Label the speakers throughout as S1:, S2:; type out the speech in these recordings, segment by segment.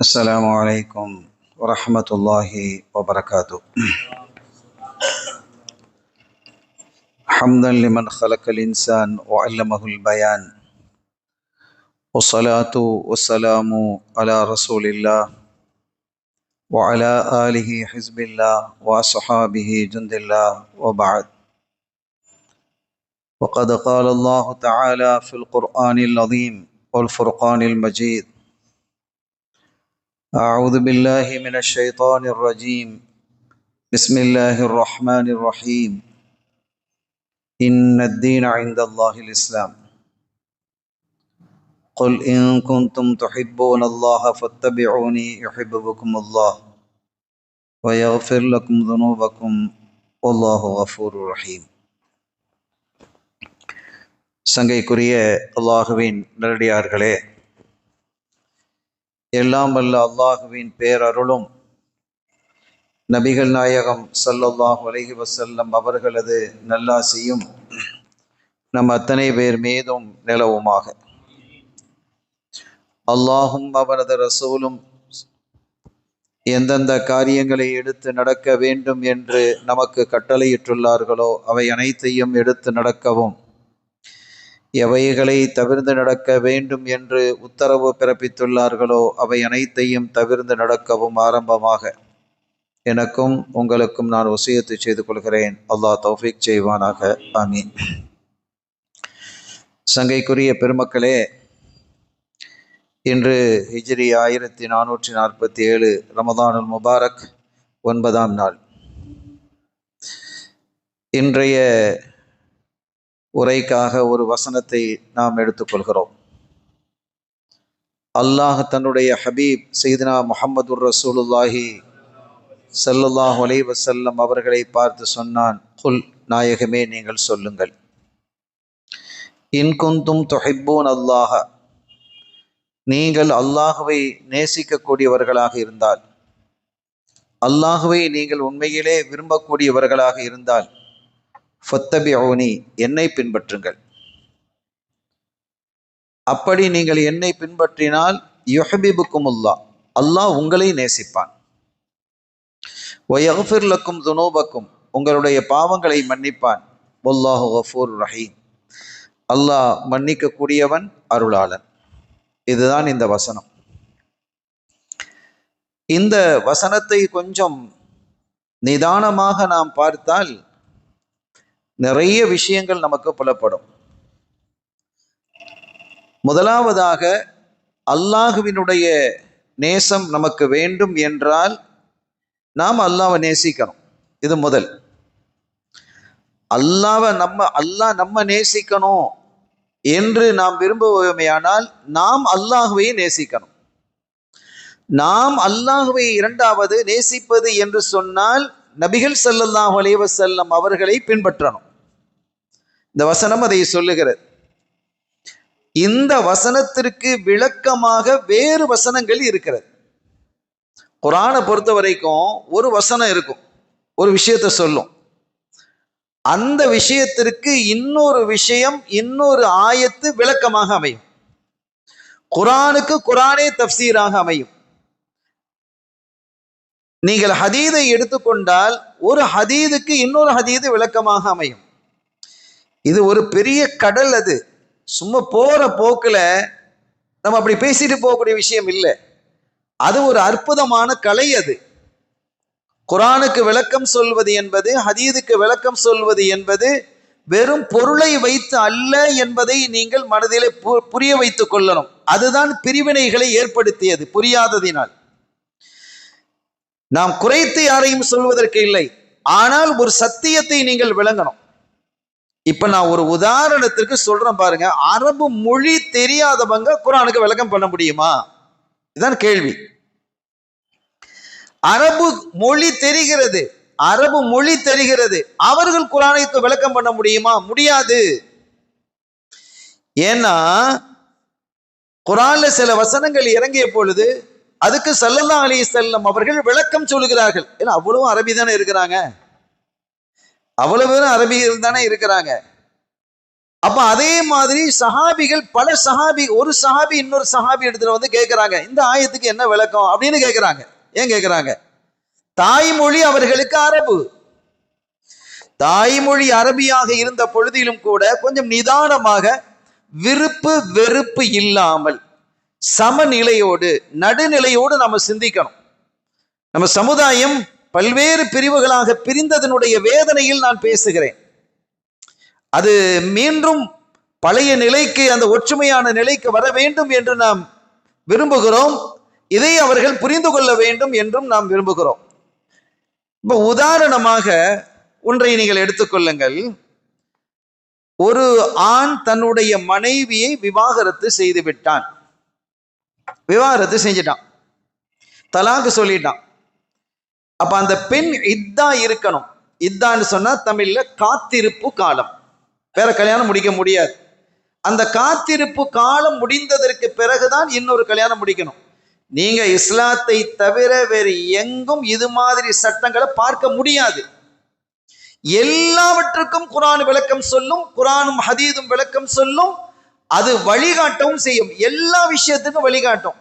S1: السلام عليكم ورحمة الله وبركاته. حمدا لمن خلق الإنسان وعلمه البيان، والصلاة والسلام على رسول الله وعلى آله حزب الله وأصحابه جند الله، وبعد. وقد قال الله تعالى في القرآن العظيم والفرقان المجيد: أعوذ بالله من الشيطان الرجيم، بسم الله الرحمن الرحيم، إن الدين عند الله الإسلام، قل إن كنتم تحبون الله فاتبعوني يحببكم الله ويغفر لكم ذنوبكم والله غفور رحيم. சங்கைக்குரிய அல்லாஹுவின் நல்லடியார்களே, எல்லாம் வல்ல அல்லாஹுவின் பேரருளும் நபிகள் நாயகம் ஸல்லல்லாஹு அலைஹி வஸல்லம் அவர்களது நல்லாசியும் நம் அத்தனை பேர் மீதும் நிலவுமாக. அல்லாஹும் அவனது ரசூலும் எந்தெந்த காரியங்களை எடுத்து நடக்க வேண்டும் என்று நமக்கு கட்டளையிட்டுள்ளார்களோ அவை அனைத்தையும் எடுத்து நடக்கவும், எவைகளை தவிர்ந்து நடக்க வேண்டும் என்று உத்தரவு பிறப்பித்துள்ளார்களோ அவை அனைத்தையும் தவிர்ந்து நடக்கவும் ஆரம்பமாக எனக்கும் உங்களுக்கும் நான் வசியத்து செய்து கொள்கிறேன். அல்லாஹ் தௌஃபீக் செய்வானாக. ஆமீன். சங்கைக்குரிய பெருமக்களே, இன்று ஹிஜ்ரி 1447 ரமதானுல் முபாரக் 9ஆம் நாள். இன்றைய உரைக்காக ஒரு வசனத்தை நாம் எடுத்துக்கொள்கிறோம். அல்லாஹ் தன்னுடைய ஹபீப் சையதுனா முஹம்மதுர் ரசூலுல்லாஹி ஸல்லல்லாஹு அலைஹி வஸல்லம் அவர்களை பார்த்து சொன்னான்: குல், நாயகமே நீங்கள் சொல்லுங்கள், இன் குந்தும் துஹிப்பூன் அல்லாஹ, நீங்கள் அல்லாஹுவை நேசிக்கக்கூடியவர்களாக இருந்தால், அல்லாஹுவை நீங்கள் உண்மையிலே விரும்பக்கூடியவர்களாக இருந்தால், ஃபத்தபிஊனி, என்னை பின்பற்றுங்கள். அப்படி நீங்கள் என்னை பின்பற்றினால் யுஹ்பிபுக்குமுல்லாஹ், அல்லாஹ் உங்களை நேசிப்பான். வயக்ஃபிர் லக்கும் துனூபக்கும், உங்களுடைய பாவங்களை மன்னிப்பான். வல்லாஹு கஃபூர் ரஹீம், அல்லாஹ் மன்னிக்கக்கூடியவன், அருளாளன். இதுதான் இந்த வசனம். இந்த வசனத்தை கொஞ்சம் நிதானமாக நாம் பார்த்தால் நிறைய விஷயங்கள் நமக்கு புலப்படும். முதலாவதாக, அல்லாஹுவினுடைய நேசம் நமக்கு வேண்டும் என்றால் நாம் அல்லாஹ்வை நேசிக்கணும். இது முதல். அல்லாஹ் நம்ம நேசிக்கணும் என்று நாம் விரும்புவோமேயானால் நாம் அல்லாஹுவை நேசிக்கணும். நாம் அல்லாஹுவை இரண்டாவது நேசிப்பது என்று சொன்னால் நபிகள் ஸல்லல்லாஹு அலைஹி வஸல்லம் அவர்களை பின்பற்றணும். இந்த வசனம் அதை சொல்லுகிறது. இந்த வசனத்திற்கு விளக்கமாக வேறு வசனங்கள் இருக்கிறது. குர்ஆனை பொறுத்த வரைக்கும் ஒரு வசனம் இருக்கும், ஒரு விஷயத்தை சொல்லும். அந்த விஷயத்திற்கு இன்னொரு விஷயம், இன்னொரு ஆயத்து விளக்கமாக அமையும். குர்ஆனுக்கு குர்ஆனே தஃப்சீராக அமையும். நீங்கள் ஹதீதை எடுத்துக்கொண்டால் ஒரு ஹதீதுக்கு இன்னொரு ஹதீது விளக்கமாக அமையும். இது ஒரு பெரிய கடல். அது சும்மா போற போக்குல நம்ம அப்படி பேசிட்டு போகக்கூடிய விஷயம் இல்லை. அது ஒரு அற்புதமான கலை. அது குர்ஆனுக்கு விளக்கம் சொல்வது என்பது, ஹதீதுக்கு விளக்கம் சொல்வது என்பது வெறும் பொருளை வைத்து அல்ல என்பதை நீங்கள் மனதிலே புரிய வைத்துக் கொள்ளணும். அதுதான் பிரிவினைகளை ஏற்படுத்தியது, புரியாததினால். நாம் குறைத்து யாரையும் சொல்வதற்கு இல்லை, ஆனால் ஒரு சத்தியத்தை நீங்கள் விளங்கணும். இப்ப நான் ஒரு உதாரணத்திற்கு சொல்றேன் பாருங்க. அரபு மொழி தெரியாதவங்க குர்ஆனுக்கு விளக்கம் பண்ண முடியுமா? இதுதான் கேள்வி. அரபு மொழி தெரிகிறது, அவர்கள் குர்ஆனுக்கு விளக்கம் பண்ண முடியுமா? முடியாது. ஏன்னா குர்ஆன்ல சில வசனங்கள் இறங்கிய பொழுது அதுக்கு ஸல்லல்லாஹு அலைஹி வஸல்லம் அவர்கள் விளக்கம் சொல்லுகிறார்கள். ஏன்னா அவ்வளவு அரபி தானே இருக்கிறாங்க, அவ்வளவு அரபிகள் தானே இருக்கிறாங்க. அப்ப அதே மாதிரி சஹாபிகள் பல சஹாபி, ஒரு சஹாபி இன்னொரு சஹாபி இடத்துல வந்து கேட்கிறாங்க, இந்த ஆயத்துக்கு என்ன விளக்கம் அப்படின்னு கேட்கிறாங்க. ஏன் கேட்கிறாங்க? தாய்மொழி அவர்களுக்கு அரபு. தாய்மொழி அரபியாக இருந்த பொழுதிலும் கூட கொஞ்சம் நிதானமாக, விருப்பு வெறுப்பு இல்லாமல் சமநிலையோடு நடுநிலையோடு நம்ம சிந்திக்கணும். நம்ம சமுதாயம் பல்வேறு பிரிவுகளாக பிரிந்ததனுடைய வேதனையில் நான் பேசுகிறேன். அது மீண்டும் பழைய நிலைக்கு, அந்த ஒற்றுமையான நிலைக்கு வர வேண்டும் என்று நாம் விரும்புகிறோம். இதை அவர்கள் புரிந்து கொள்ள வேண்டும் என்றும் நாம் விரும்புகிறோம். இப்ப உதாரணமாக ஒன்றை நீங்கள் எடுத்துக்கொள்ளுங்கள். ஒரு ஆண் தன்னுடைய மனைவியை விவாகரத்து செய்து விட்டான். விவாகரத்து செஞ்சிட்டான், தலாக்கு சொல்லிட்டான். அப்ப அந்த பெண் இத்தா இருக்கணும். இத்தான்னு சொன்னா தமிழ்ல காத்திருப்பு காலம். வேற கல்யாணம் முடிக்க முடியாது. அந்த காத்திருப்பு காலம் முடிந்ததற்கு பிறகுதான் இன்னொரு கல்யாணம் முடிக்கணும். நீங்க இஸ்லாத்தை தவிர வேறு எங்கும் இது மாதிரி சட்டங்களை பார்க்க முடியாது. எல்லாவற்றுக்கும் குர்ஆன் விளக்கம் சொல்லும், குர்ஆனும் ஹதீதும் விளக்கம் சொல்லும். அது வழிகாட்டவும் செய்யும், எல்லா விஷயத்துக்கும் வழிகாட்டும்.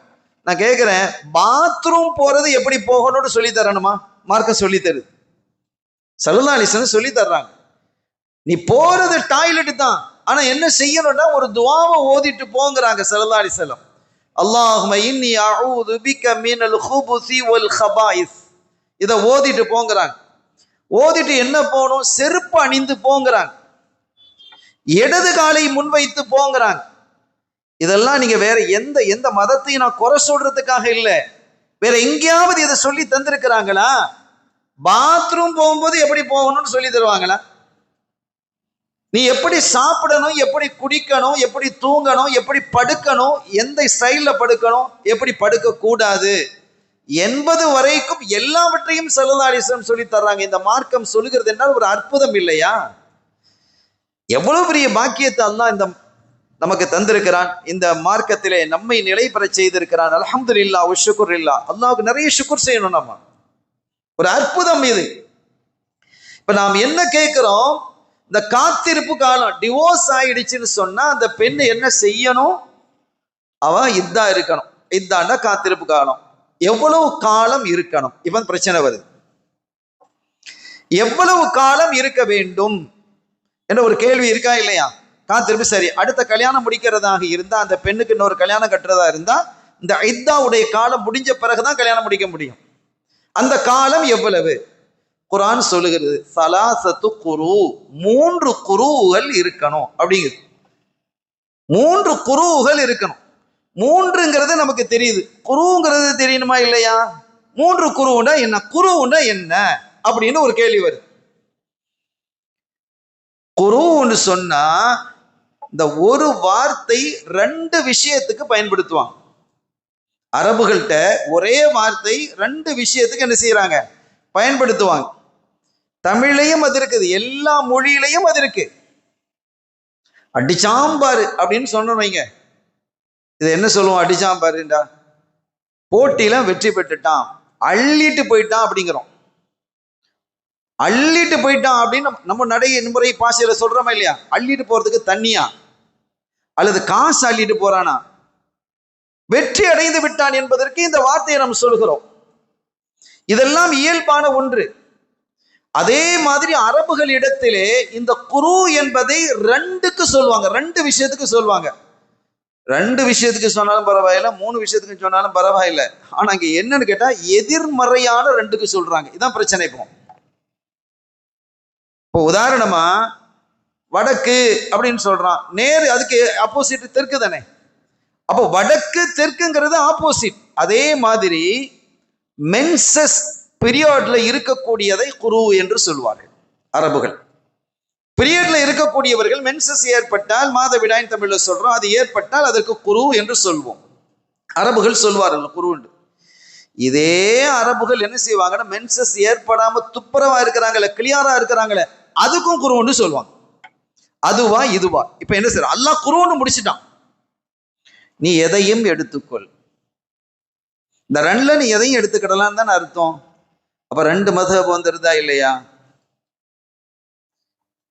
S1: நான் கேட்கிறேன், பாத்ரூம் போறது எப்படி போகணும்னு சொல்லி தரணுமா? மார்க்கம் சொல்லி தருது, ஸல்லல்லாஹு அலைஹி வஸல்லம் சொல்லி தர்றாங்க. நீ போறது டாய்லெட் தான், ஆனா என்ன செய்யணும்னா ஒரு துஆவை ஓதிட்டு போங்கறாங்க ஸல்லல்லாஹு அலைஹி வஸல்லம். அல்லாஹும்ம இன்னி அஊது பிக மினல் குபுஸி வல் கபாயிஸ். இத ஓதிட்டு போங்கறாங்க. ஓதிட்டு என்ன போகணும்? செருப்பு அணிந்து போங்கறாங்க. இடது காலை முன்வைத்து போங்கறாங்க. இதெல்லாம் நீங்க வேற எந்த மதத்தையும் நான் குறை சொல்றதுக்காக இல்லை, வேற எங்கேயாவது இதை சொல்லி தந்திருக்கிறாங்களா? பாத்ரூம் போகும்போது எப்படி போகணும்னு சொல்லி தருவாங்களா? நீ எப்படி சாப்பிடணும், எப்படி குடிக்கணும், எப்படி தூங்கணும், எப்படி படுக்கணும், எந்த ஸ்டைல்ல படுக்கணும், எப்படி படுக்க கூடாது என்பது வரைக்கும் எல்லாவற்றையும் ஸல்லல்லாஹு அலைஹி வஸல்லம் சொல்லி தர்றாங்க. இந்த மார்க்கம் சொல்லுகிறது என்றால் ஒரு அற்புதம் இல்லையா? எவ்வளவு பெரிய பாக்கியத்தை அல்லாஹ் இந்த நமக்கு தந்திருக்கிறான். இந்த மார்க்கத்திலே நம்மை நிலை பெற செய்திருக்கிறான். அல்ஹம்துலில்லாஹ் வ ஷுக்ருலில்லாஹ். அல்லாஹ்வுக்கு நிறைய ஷுக்ர் செய்யணும். நம்ம ஒரு அற்புதம் இது. இப்ப நாம் என்ன கேட்கிறோம்? இந்த காத்திருப்பு காலம், டிவோர்ஸ் ஆயிடுச்சுன்னு சொன்னா அந்த பெண் என்ன செய்யணும்? அவ இத்தா இருக்கணும். இத்தாண்டா காத்திருப்பு காலம். எவ்வளவு காலம் இருக்கணும்? இவன் பிரச்சனை வருது. எவ்வளவு காலம் இருக்க வேண்டும் என்ற ஒரு கேள்வி இருக்கா இல்லையா? காத்திருப்பு. சரி, அடுத்த கல்யாணம் முடிக்கிறதாக இருந்தா, அந்த பெண்ணுக்கு இன்னொரு கல்யாணம் கட்டுறதா இருந்தா, இந்த இத்தாவுடைய காலம் முடிஞ்ச பிறகுதான் கல்யாணம் முடிக்க முடியும். அந்த காலம் எவ்வளவு? குர்ஆன் சொல்லுகிறது, ஸலாஸத்து குரு, 3 குருவுகள் இருக்கணும் அப்படிங்குது. 3 குருவுகள் இருக்கணும். 3ங்கிறது நமக்கு தெரியுது, குருங்கிறது தெரியணுமா இல்லையா? 3 குருவுண்டா என்ன, குருவுண்டா என்ன அப்படின்னு ஒரு கேள்வி வருது. குருன்னு சொன்னா இந்த ஒரு வார்த்தை 2 விஷயத்துக்கு பயன்படுத்துவாங்க. அரபுகள்கிட்ட ஒரே வார்த்தை 2 விஷயத்துக்கு என்ன செய்யறாங்க? பயன்படுத்துவாங்க. தமிழ்லையும் அது இருக்குது, எல்லா மொழியிலையும் அது இருக்கு. அடிச்சாம்பாரு அப்படின்னு சொன்னோம் வைங்க, இது என்ன சொல்லுவோம்? அடிச்சாம்பாருண்டா போட்டியில வெற்றி பெற்றுட்டான், அள்ளிட்டு போயிட்டான் அப்படிங்கிறோம். அள்ளிட்டு போயிட்டான் அப்படின்னு நம்ம நடைமுறை பாஷையில சொல்றோமா இல்லையா? அள்ளிட்டு போறதுக்கு தண்ணியா அல்லது காசு அள்ளிட்டு போறானா? வெற்றி அடைந்து விட்டான் என்பதற்கு இந்த வார்த்தையை நாம் சொல்கிறோம். இதெல்லாம் இயல்பான ஒன்று. அதே மாதிரி அரபுகள் இடத்திலே இந்த குரு என்பதை 2க்கு சொல்லுவாங்க, 2 விஷயத்துக்கு சொல்லுவாங்க. 2 விஷயத்துக்கு சொன்னாலும் பரவாயில்ல, 3 விஷயத்துக்கு சொன்னாலும் பரவாயில்ல. ஆனா இங்க என்னன்னு கேட்டா எதிர்மறையான 2க்கு சொல்றாங்க. இதான் பிரச்சனை. இப்போ உதாரணமா வடக்கு அப்படின்னு சொல்றான், நேரு அதுக்கு ஆப்போசிட் தெற்கு தானே. அப்போ வடக்கு தெற்குங்கிறது ஆப்போசிட். அதே மாதிரி மென்சஸ் பீரியட்ல இருக்கக்கூடியதை குரு என்று சொல்வார்கள் அரபுகள். பீரியட்ல இருக்கக்கூடியவர்கள் மென்சஸ் ஏற்பட்டால், மாதவிடாய் தமிழ்ல சொல்றோம், அது ஏற்பட்டால் அதற்கு குரு என்று சொல்வோம். அரபுகள் சொல்வார்கள் குரு என்று. இதே அரபுகள் என்ன செய்வாங்கன்னா, மென்சஸ் ஏற்படாம துப்புரவா இருக்கிறாங்களே, கிளியரா இருக்கிறாங்களே, அதுக்கும் குருன்னு சொல்லுவாங்க. அதுவா இதுவா? இப்ப என்ன செய்ய, அல்லாஹ் குருன்னு முடிச்சுட்டான். நீ எதையும் எடுத்துக்கொள், இந்த 2ல நீ எதையும் எடுத்துக்கிடலாம் தானே அர்த்தம். அப்ப 2 மதுஹப் வந்துருதா இல்லையா?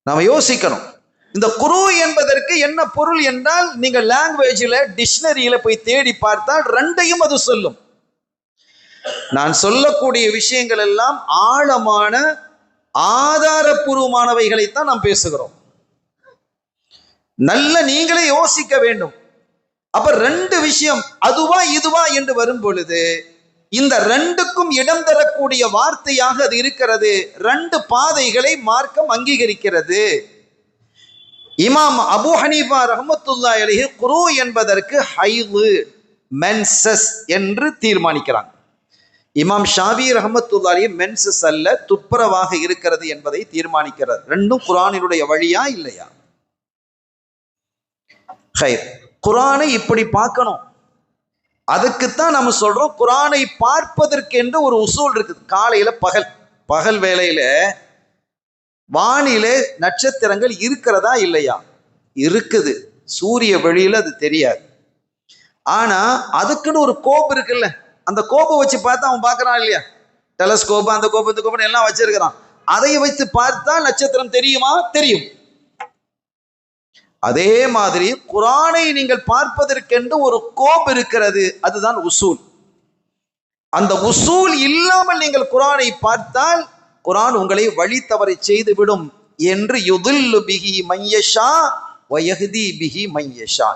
S1: நாம யோசிக்கணும். இந்த குரு என்பதற்கு என்ன பொருள் என்றால், நீங்க லாங்குவேஜ்ல டிக்ஷனரியில போய் தேடி பார்த்தால் ரெண்டையும் அது சொல்லும். நான் சொல்லக்கூடிய விஷயங்கள் எல்லாம் ஆழமான ஆதாரபூர்வமானவைகளைத்தான் நாம் பேசுகிறோம். நல்ல நீங்களே யோசிக்க வேண்டும். அப்ப ரெண்டு விஷயம் அதுவா இதுவா என்று வரும் பொழுது இந்த ரெண்டுக்கும் இடம் தரக்கூடிய வார்த்தையாக அது இருக்கிறது. ரெண்டு பாதைகளை மார்க்கம் அங்கீகரிக்கிறது. இமாம் அபு ஹனீஃபா ரஹ்மத்துல்லாஹி அலைஹி குரு என்பதற்கு ஹைது மென்சஸ் என்று தீர்மானிக்கிறாங்க. இமாம் ஷாஃபி ரஹ்மத்துல்லாஹி அலைஹி மென்சஸ் அல்ல, துப்புரவாக இருக்கிறது என்பதை தீர்மானிக்கிறார். ரெண்டும் குர்ஆனினுடைய வழியா இல்லையா? ஹைர், குர்ஆனை இப்படி பார்க்கணும். அதுக்குத்தான் நம்ம சொல்றோம், குர்ஆனை பார்ப்பதற்கென்று ஒரு உசூல் இருக்குது. காலையில பகல் வேளையில வானிலே நட்சத்திரங்கள் இருக்கிறதா இல்லையா? இருக்குது. சூரிய வெளியில அது தெரியாது. ஆனா அதுக்குன்னு ஒரு கோப்பு இருக்குல்ல, அந்த கோப்பை வச்சு பார்த்தா அவன் பார்க்கறான் இல்லையா? டெலஸ்கோப், அந்த கோப்பு, இந்த கோப்பு எல்லாம் வச்சிருக்கிறான். அதை வைத்து பார்த்தால் நட்சத்திரம் தெரியுமா? தெரியும். அதே மாதிரி குர்ஆனை நீங்கள் பார்ப்பதற்கென்று ஒரு கோப் இருக்கிறது, அதுதான் உசூல். அந்த உசூல் இல்லாமல் நீங்கள் குர்ஆனை பார்த்தால் குர்ஆன் உங்களை வழி தவறை செய்து விடும் என்று யுதில்லு பிஹி மையஷா வயஹ்தி பிஹி மையஷா.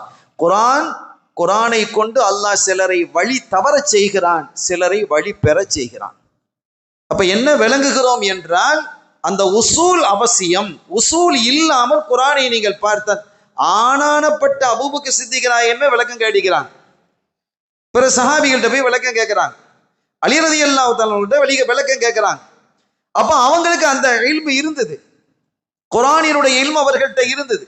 S1: குர்ஆனை கொண்டு அல்லாஹ் சிலரை வழி தவற செய்கிறான், சிலரை வழி பெற செய்கிறான். அப்ப என்ன விளங்குகிறோம் என்றால், அந்த உசூல் அவசியம். உசூல் இல்லாமல் குர்ஆனை நீங்கள் பார்த்தால், ஆனானப்பட்ட அபூபக்கர் சித்திக் நாயகமே விளக்கம் கேட்கிறாங்க, பிற சஹாபிகள்கிட்ட போய் விளக்கம் கேட்கிறாங்க, அலி ரலியல்லாஹு தஆலா விளக்கம் கேட்கிறாங்க. அப்ப அவங்களுக்கு அந்த இல்மு இருந்தது, குர்ஆனினுடைய இல்மு அவர்கள்ட்ட இருந்தது.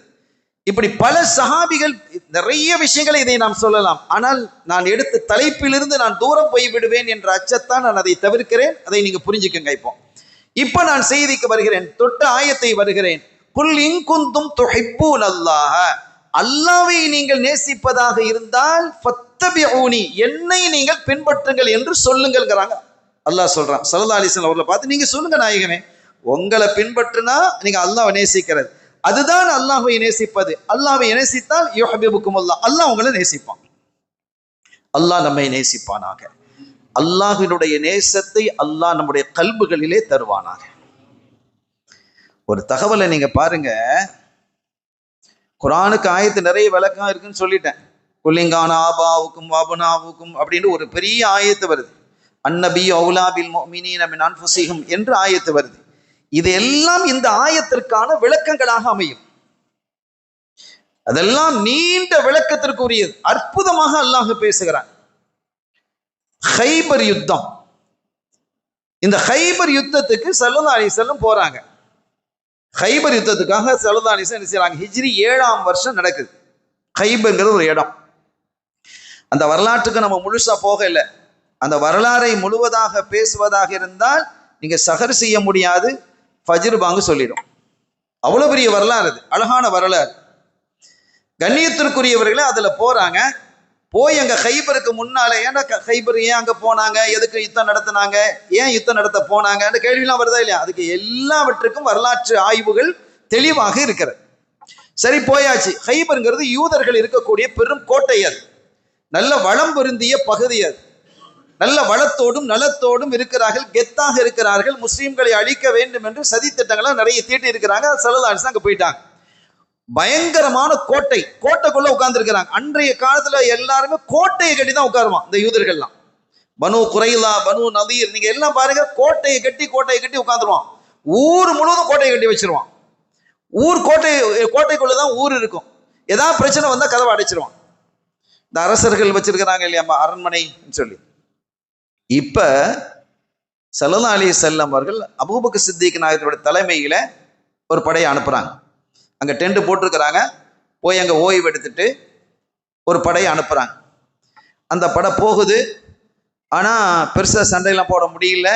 S1: இப்படி பல சஹாபிகள், நிறைய விஷயங்களை இதை நாம் சொல்லலாம். ஆனால் நான் எடுத்த தலைப்பிலிருந்து நான் தூரம் போய் விடுவேன் என்ற அச்சத்தான் நான் அதை தவிர்க்கிறேன். அதை நீங்க புரிஞ்சுக்கங்க. இப்ப நான் செய்திக்கு வருகிறேன், தொட்ட ஆயத்தை வருகிறேன். குல் இன் குந்தும் துஹிப்பூன் அல்லாஹ, அல்லாஹ்வை நீங்கள் நேசிப்பதாக இருந்தால் ஃபத்தபிஊனி, என்னை நீங்கள் பின்பற்றுங்கள் என்று சொல்லுங்கள்ங்கறாங்க. அல்லாஹ் சொல்றான் ஸல்லல்லாஹு அலைஹி வஸல்லம் அவர்களை பார்த்து, நீங்க சொல்லுங்க நாயகமே, உங்களை பின்பற்றினா நீங்க அல்லாஹ்வை நேசிக்கிறது, அதுதான் அல்லாஹ்வை நேசிப்பது. அல்லாஹ்வை நேசித்தால் யுஹிப்புக்குமுல்லாஹ், அல்லாஹ் உங்களை நேசிப்பான். அல்லாஹ் நம்மை நேசிப்பானாக. அல்லாஹ்வினுடைய நேசத்தை அல்லாஹ் நம்முடைய கல்புகளிலே தருவானாக. ஒரு தகவலை நீங்க பாருங்க, குர்ஆனுக்கு ஆயத்து நிறைய விளக்கம் இருக்குன்னு சொல்லிட்டேன். குல்லிங்கான ஆபாவுக்கும் வாபனாவுக்கும் அப்படின்னு ஒரு பெரிய ஆயத்து வருது. அன்னபி அவுலா பில் முஃமினீன மின் அன்ஃபுஸிஹிம் என்று ஆயத்து வருது. இது எல்லாம் இந்த ஆயத்திற்கான விளக்கங்களாக அமையும். அதெல்லாம் நீண்ட விளக்கத்திற்குரியது. அற்புதமாக அல்லாஹ் பேசுகிறான். ஹைபர் யுத்தம், இந்த ஹைபர் யுத்தத்துக்கு ஸல்லல்லாஹு அலைஹி வஸல்லம் போறாங்க. ஹைபர் யுத்தத்துக்காக ஸல்லல்லாஹு அலைஹி வஸல்லம் என்ன செய்றாங்க? ஹிஜ்ரி 7ஆம் வருஷம் நடக்குது. ஹைபர்ங்கிறது ஒரு இடம். அந்த வரலாற்றுக்கு நம்ம முழுசா போக இல்லை. அந்த வரலாறை முழுவதாக பேசுவதாக இருந்தால் நீங்க சஹர் செய்ய முடியாது, ஃபஜ்ர் பாங்கு சொல்லிடும். அவ்வளவு பெரிய வரலாறு அது, அழகான வரலாறு. கண்ணியத்திற்குரியவர்களே அதுல போறாங்க. போய் அங்க ஹைபருக்கு முன்னால, ஏன்னா ஹைபர் ஏன் அங்க போனாங்க, எதுக்கு யுத்தம் நடத்தினாங்க, ஏன் யுத்தம் நடத்த போனாங்க அந்த கேள்வியெல்லாம் வருதா இல்லையா? அதுக்கு எல்லாவற்றுக்கும் வரலாற்று ஆய்வுகள் தெளிவாக இருக்கிறது. சரி, போயாச்சு. ஹைபர்ங்கிறது யூதர்கள் இருக்கக்கூடிய பெரும் கோட்டை. அது நல்ல வளம் பொருந்திய பகுதி. அது நல்ல வளத்தோடும் நலத்தோடும் இருக்கிறார்கள், கெத்தாக இருக்கிறார்கள். முஸ்லீம்களை அழிக்க வேண்டும் என்று சதி திட்டங்களை நிறைய தீட்டி இருக்கிறாங்க. ஸல்லல்லாஹு அலைஹி வஸல்லம் அங்க போயிட்டாங்க. பயங்கரமான கோட்டை, கோட்டைக்குள்ள உட்கார்ந்து இருக்கிறாங்க. அன்றைய காலத்துல எல்லாருமே கோட்டையை கட்டி தான் உட்காருவான் இந்த யூதர்கள்லாம். பனு குரைலா, பனு நதீர், நீங்க எல்லாம் பாருங்க, கோட்டையை கட்டி உட்காந்துருவான். ஊர் முழுவதும் கோட்டையை கட்டி வச்சிருவான். ஊர் கோட்டைக்குள்ளதான் ஊர் இருக்கும். ஏதாவது பிரச்சனை வந்தா கதவை அடைச்சிருவான். இந்த அரசர்கள் வச்சிருக்கிறாங்க இல்லையா அரண்மனை சொல்லி. இப்ப ஸல்லல்லாஹு அலைஹி வஸல்லம் அவர்கள் அபூபக்கர் சித்திக் நாயகத்தோட தலைமையில ஒரு படையை அனுப்புறாங்க. அங்க டென்ட் போட்டிருக்கிறாங்க. போய் அங்க ஓய்வு எடுத்துட்டு ஒரு படையை அனுப்புறாங்க. அந்த படை போகுது. ஆனா பெருசா சண்டையெல்லாம் போட முடியல,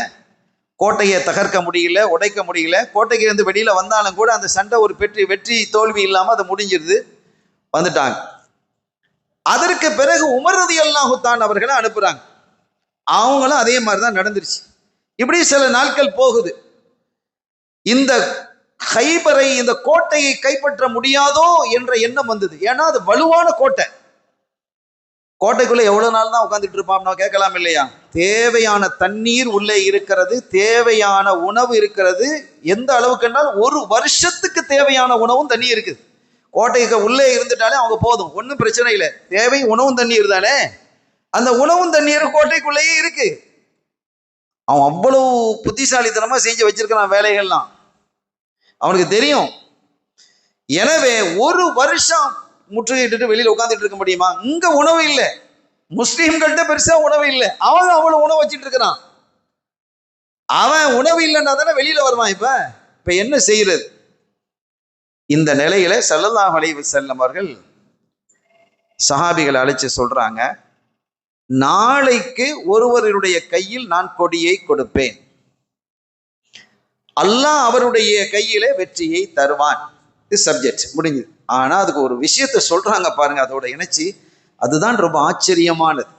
S1: கோட்டையை தகர்க்க முடியல, உடைக்க முடியல. கோட்டைக்கு இருந்து வெளியில வந்தாலும் கூட அந்த சண்டை ஒரு வெற்றி தோல்வி இல்லாம அது முடிஞ்சிருது, வந்துட்டாங்க. அதற்கு பிறகு உமர் ரலியல்லாஹு தஆலா அவர்களை அனுப்புறாங்க. அவங்களும் அதே மாதிரிதான் நடந்துருச்சு. இப்படி சில நாட்கள் போகுது. இந்த ஹைபரை, இந்த கோட்டையை கைப்பற்ற முடியாதோ என்ற எண்ணம் வந்தது. ஏன்னா அது வலுவான கோட்டை. கோட்டைக்குள்ள எவ்வளவு நாள் தான் உட்காந்துட்டு இருப்பான் நம்ம கேட்கலாம் இல்லையா? தேவையான தண்ணீர் உள்ளே இருக்கிறது, தேவையான உணவு இருக்கிறது. எந்த அளவுக்கு என்றால் 1 வருஷத்துக்கு தேவையான உணவும் தண்ணி இருக்குது. கோட்டைக்கு உள்ளே இருந்துட்டாலே அவங்க போதும், ஒன்றும் பிரச்சனை இல்லை. தேவை உணவும் தண்ணீர் தானே. அந்த உணவும் தண்ணீர் கோட்டைக்குள்ளேயே இருக்கு. அவன் அவ்வளவு புத்திசாலித்தனமா செஞ்சு வச்சிருக்கான் வேலைகள்லாம், அவனுக்கு தெரியும். எனவே 1 வருஷம் முற்றுகையிட்டு வெளியில உட்காந்துட்டு இருக்க முடியுமா? இங்க உணவு இல்லை, முஸ்லீம்கள்ட்ட பெருசா உணவு இல்லை. அவன் அவ்வளவு உணவு வச்சுட்டு இருக்கிறான். அவன் உணவு இல்லைன்னா தானே வெளியில வருவான். இப்ப என்ன செய்யறது? இந்த நிலையில ஸல்லல்லாஹு அலைஹி வஸல்லம் அவர்கள் சஹாபிகளை அழைச்சு சொல்றாங்க, நாளைக்கு ஒருவருடைய கையில் நான் கொடியை கொடுப்பேன், அல்லாஹ் அவருடைய கையிலே வெற்றியை தருவான். இது சப்ஜெக்ட் முடிஞ்சது. ஆனா அதுக்கு ஒரு விஷயத்தை சொல்றாங்க பாருங்க, அதோட இணைச்சி. அதுதான் ரொம்ப ஆச்சரியமானது.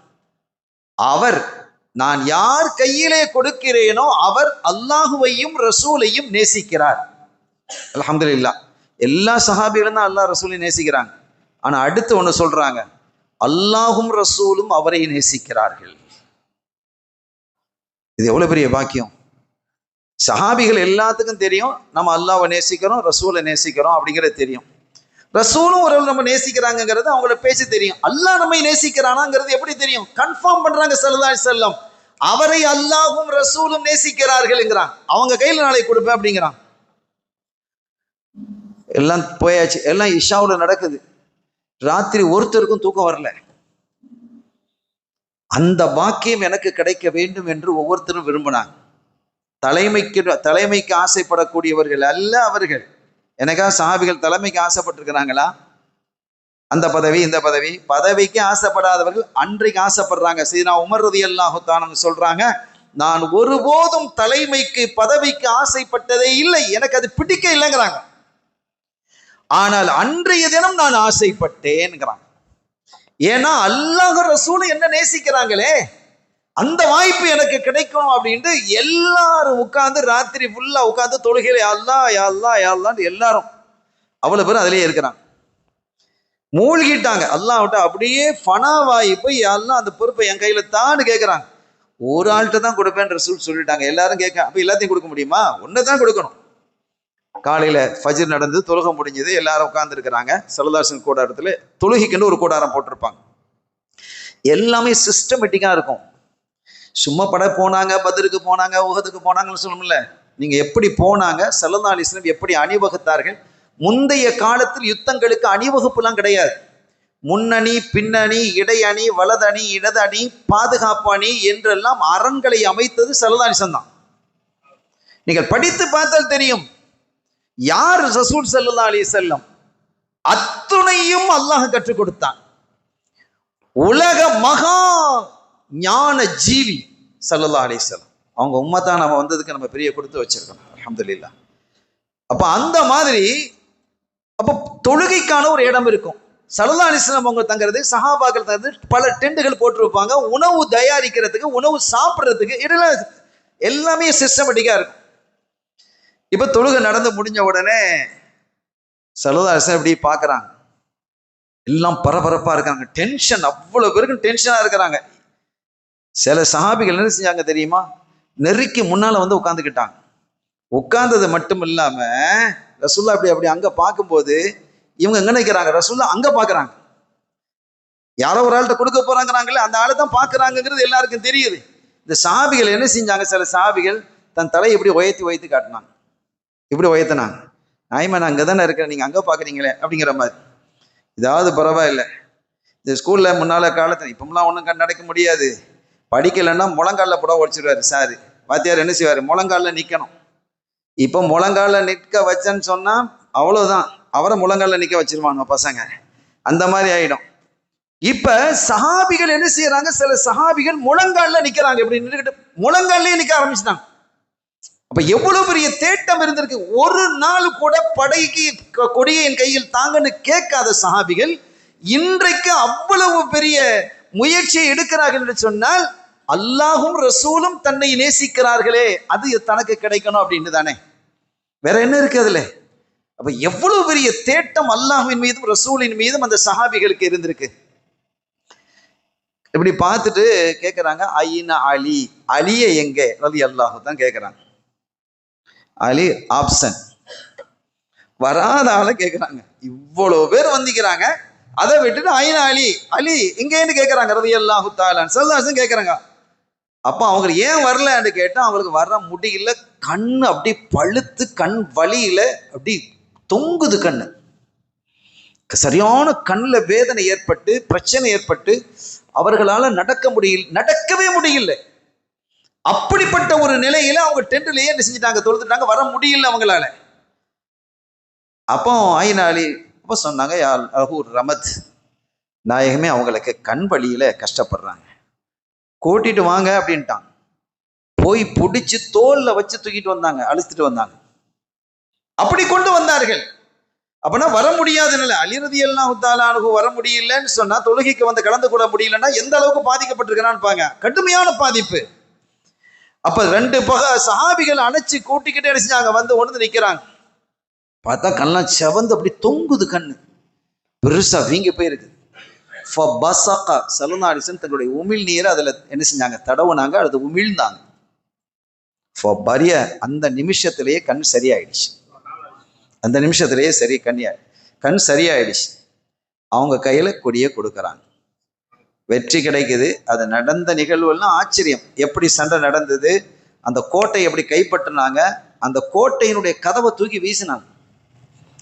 S1: நான் யார் கையிலே கொடுக்கிறேனோ அவர் அல்லாஹுவையும் ரசூலையும் நேசிக்கிறார். அல்ஹம்துலில்லாஹ். எல்லா சஹாபிகளும் தான் அல்லாஹ் ரசூலையும் நேசிக்கிறாங்க. ஆனா அடுத்து ஒண்ணு சொல்றாங்க, அல்லாஹும் ரசூலும் அவரை நேசிக்கிறார்கள். இது எவ்வளவு பெரிய பாக்கியம்! சஹாபிகள் எல்லாத்துக்கும் தெரியும் நம்ம அல்லாஹ்வை நேசிக்கிறோம், ரசூலை நேசிக்கிறோம் அப்படிங்கிறது தெரியும். ரசூலும் ஒரு நம்ம நேசிக்கிறாங்கிறது அவங்கள பேசி தெரியும். அல்லாஹ் நம்மை நேசிக்கிறானாங்கிறது எப்படி தெரியும்? கன்ஃபார்ம் பண்றாங்க ஸல்லல்லாஹு அலைஹி வஸல்லம். அவரை அல்லாஹும் ரசூலும் நேசிக்கிறார்கள்ங்கிறான். அவங்க கையில் நாளை கொடுப்பேன் அப்படிங்கிறான். எல்லாம் போயாச்சு, எல்லாம் இஷாவுல நடக்குது. ராத்திரி ஒருத்தருக்கும் தூக்கம் வரல. அந்த பாக்கியம் எனக்கு கிடைக்க வேண்டும் என்று ஒவ்வொருத்தரும் விரும்பினாங்க. தலைமைக்கு ஆசைப்படக்கூடியவர்கள் அல்ல அவர்கள். எனக்காக சஹாபிகள் தலைமைக்கு ஆசைப்பட்டிருக்கிறாங்களா? அந்த பதவி இந்த பதவிக்கு ஆசைப்படாதவர்கள் அன்றைக்கு ஆசைப்படுறாங்க. சீனா உமர் ரலியல்லாஹு தஆலா சொல்றாங்க, நான் ஒருபோதும் தலைமைக்கு பதவிக்கு ஆசைப்பட்டதே இல்லை, எனக்கு அது பிடிக்க இல்லைங்கிறாங்க. ஆனால் அன்றைய தினம் நான் ஆசைப்பட்டேன்ங்கிறாங்க. ஏன்னா அல்லாஹ் ரசூல் என்ன நேசிக்கிறாங்களே, அந்த வாய்ப்பு எனக்கு கிடைக்கணும் அப்படின்ட்டு எல்லாரும் உட்கார்ந்து ராத்திரி ஃபுல்லா உட்கார்ந்து தொழுகையில அல்லாஹ் யா அல்லாஹ் யா அல்லாஹ்னு எல்லாரும் அவ்வளவு பேரும் அதிலேயே இருக்கிறாங்க, மூழ்கிட்டாங்க. அல்லாஹ் விட்டு அப்படியே ஃபனாவாயி போய் அல்லாஹ் அந்த பொறுப்பை என் கையில தான்னு கேட்கிறாங்க. ஒரு ஆள்கிட்ட தான் கொடுப்பேன் ரசூல் சொல்லிட்டாங்க. எல்லாரும் கேட்க, அப்ப எல்லாத்தையும் கொடுக்க முடியுமா? ஒன்னுதான் கொடுக்கணும். காலையில ஃபஜ்ர் நடந்து தொழுகை முடிஞ்சது, எல்லாரும் உட்கார்ந்து இருக்கிறாங்க. ஸல்லல்லாஹு அலைஹி வஸல்லம் கூடாரத்துல தொழுகைக்குன்னு ஒரு கூடாரம் போட்டிருப்பாங்க. எல்லாமே சிஸ்டமேட்டிக்கா இருக்கும். சும்மா போனாங்க, பத்ருக்கு போனாங்க, உஹதுக்கு போனாங்கன்னு சொல்லணும்ல. நீங்க எப்படி போனாங்க, ஸல்லல்லாஹு அலைஹி வஸல்லம் எப்படி அணிவகுத்தார்கள். முந்தைய காலத்தில் யுத்தங்களுக்கு அணிவகுப்புலாம் கிடையாது. முன்னணி, பின்னணி, இடையணி, வலதணி, இடது அணி, பாதுகாப்பு அணி என்றெல்லாம் அரண்களை அமைத்தது ஸல்லல்லாஹு அலைஹி வஸல்லம் தான். நீங்கள் படித்து பார்த்தால் தெரியும் யார் ரசூல் ஸல்லல்லாஹு அலைஹி வஸல்லம். அத்துணையும் அல்லாஹ் கற்றுக் கொடுத்தான். உலக மகா ஞான ஜீவி ஸல்லல்லாஹு அலைஹி வஸல்லம். அவங்க உம்மத்தான் நம்ம வந்ததுக்கு நம்ம பெரிய கொடுத்து வச்சிருக்கோம், அல்ஹம்துலில்லாஹ். அப்ப அந்த மாதிரி அப்ப தொழுகைக்கான ஒரு இடம் இருக்கும். ஸல்லல்லாஹு அலைஹி வஸல்லம் அவங்க தங்கிறது, சஹாபாக்கள் தங்கிறது, பல டெண்டுகள் போட்டிருப்பாங்க. உணவு தயாரிக்கிறதுக்கு, உணவு சாப்பிட்றதுக்கு இதெல்லாம் எல்லாமே சிஸ்டமேட்டிக்கா இருக்கும். இப்ப தொழுகை நடந்து முடிஞ்ச உடனே ஸல்லல்லாஹு அலைஹி வஸல்லம் இப்படி பாக்குறாங்க. எல்லாம் பரபரப்பா இருக்காங்க, டென்ஷன், அவ்வளவு பேருக்கும் டென்ஷனா இருக்கிறாங்க. சில சஹாபிகள் என்ன செஞ்சாங்க தெரியுமா? நெருக்கி முன்னால வந்து உட்காந்துக்கிட்டாங்க. உட்கார்ந்தது மட்டும் இல்லாம ரசூலுல்லாஹ் அப்படி அங்க பார்க்கும்போது இவங்க எங்க நினைக்கிறாங்க, ரசூலுல்லாஹ் அங்க பாக்குறாங்க. யாரோ ஒரு ஆள்கிட்ட கொடுக்க போறாங்கிறாங்களே, அந்த ஆளை தான் பாக்குறாங்கிறது எல்லாருக்கும் தெரியுது. இந்த சஹாபிகள் என்ன செஞ்சாங்க, சில சஹாபிகள் தன் தலையை இப்படி உயர்த்தி காட்டினாங்க. இப்படி உயர்த்தினாங்க. நாயமா நான் அங்கே தானே இருக்கிறேன், நீங்கள் அங்கே பார்க்குறீங்களே அப்படிங்கிற மாதிரி. இதாவது பரவாயில்லை. இந்த ஸ்கூலில் முன்னால காலத்தில், இப்போம்லாம் ஒன்றும் நடக்க முடியாது. படிக்கலைன்னா முழங்காலில் புடவை உடைச்சிடுவார் சார். வாத்தியார் என்ன செய்வார், முழங்காலில் நிற்கணும். இப்போ முழங்காலில் நிற்க வச்சேன்னு சொன்னால் அவ்வளோதான், அவரை முழங்காலில் நிற்க வச்சிருவாங்க பசங்க. அந்த மாதிரி ஆகிடும். இப்போ சஹாபிகள் என்ன செய்யறாங்க, சில சஹாபிகள் முழங்காலில் நிற்கிறாங்க. இப்படி நின்றுக்கிட்டு முழங்காலே நிற்க ஆரம்பிச்சிட்டாங்க. அப்ப எவ்வளவு பெரிய தேட்டம் இருந்திருக்கு. ஒரு நாள் கூட படைக்கு கொடியை என் கையில் தாங்கன்னு கேட்காத சஹாபிகள் இன்றைக்கு அவ்வளவு பெரிய முயற்சியை எடுக்கிறார்கள் என்று சொன்னால், அல்லாஹும் ரசூலும் தன்னை நேசிக்கிறார்களே, அது தனக்கு கிடைக்கணும் அப்படின்னு தானே. வேற என்ன இருக்கு அதுல? அப்ப எவ்வளவு பெரிய தேட்டம் அல்லாஹ்வின் மீதும் ரசூலின் மீதும் அந்த சஹாபிகளுக்கு இருந்திருக்கு. இப்படி பார்த்துட்டு கேட்குறாங்க, ஐன அலி, அலிய எங்க ரலியல்லாஹு தான் கேட்குறாங்க. அலி ஆப்ஷன், வராத ஆளை கேட்குறாங்க. இவ்வளோ பேர் வந்திக்கிறாங்க, அதை விட்டுட்டு ஐன அலி, அலி எங்கேன்னு கேட்குறாங்க ரலியல்லாஹு தஆலா ஸல்லல்லாஹு கேட்குறாங்க. அப்போ அவங்க ஏன் வரலன்னு கேட்டால் அவங்களுக்கு வர முடியல, கண் அப்படி பழுத்து கண் வலியில அப்படி தொங்குது கண்ணு, சரியான கண்ணில் வேதனை ஏற்பட்டு பிரச்சனை ஏற்பட்டு அவர்களால் நடக்கவே முடியல. அப்படிப்பட்ட ஒரு நிலையில அவங்க டென்ட்லயே என்ன செஞ்சிட்டாங்க, தொழுதுட்டாங்க, வர முடியல அவங்களால. அப்போ ஐநாளி அப்போ சொன்னாங்க, யா அஹூர் ரமத், நாயகமே அவங்களுக்கு கண் வலியில கஷ்டப்படுறாங்க, கூட்டிட்டு வாங்க அப்படின்ட்டாங்க. போய் பிடிச்சி தோல்ல வச்சு தூக்கிட்டு வந்தாங்க, அழுத்துட்டு வந்தாங்க. அப்படி கொண்டு வந்தார்கள். அப்பனா வர முடியாத நிலை. அலி ரலியல்லாஹு தஆலா அன்ஹு வர முடியலன்னு சொன்னா, தொழுகைக்கு வந்து கலந்து கொள்ள முடியலன்னா எந்த அளவுக்கு பாதிக்கப்பட்டிருக்கிறான்னு பாங்க, கடுமையான பாதிப்பு. அப்ப ரெண்டு சஹாபிகள் அணைச்சு கூட்டிக்கிட்டே அடிச்சாங்க, வந்து ஒன்று நிற்கிறாங்க. பார்த்தா கண்ணெல்லாம் செவந்து அப்படி தொங்குது, கண்ணு பெருசா வீங்கி போயிருக்கு. தங்களுடைய உமிழ் நீரை அதுல என்ன செஞ்சாங்க, தடவுனாங்க, அது உமிழ்ந்தாங்க. அந்த நிமிஷத்திலேயே கண் சரியாயிடுச்சு. அந்த நிமிஷத்திலேயே கண் சரியாயிடுச்சு. அவங்க கையில கொடியை கொடுக்குறாங்க, வெற்றி கிடைக்குது. அது நடந்த நிகழ்வுலாம் ஆச்சரியம். எப்படி சண்டை நடந்தது, அந்த கோட்டை எப்படி கைப்பற்றினாங்க, அந்த கோட்டையினுடைய கதவை தூக்கி வீசினாங்க.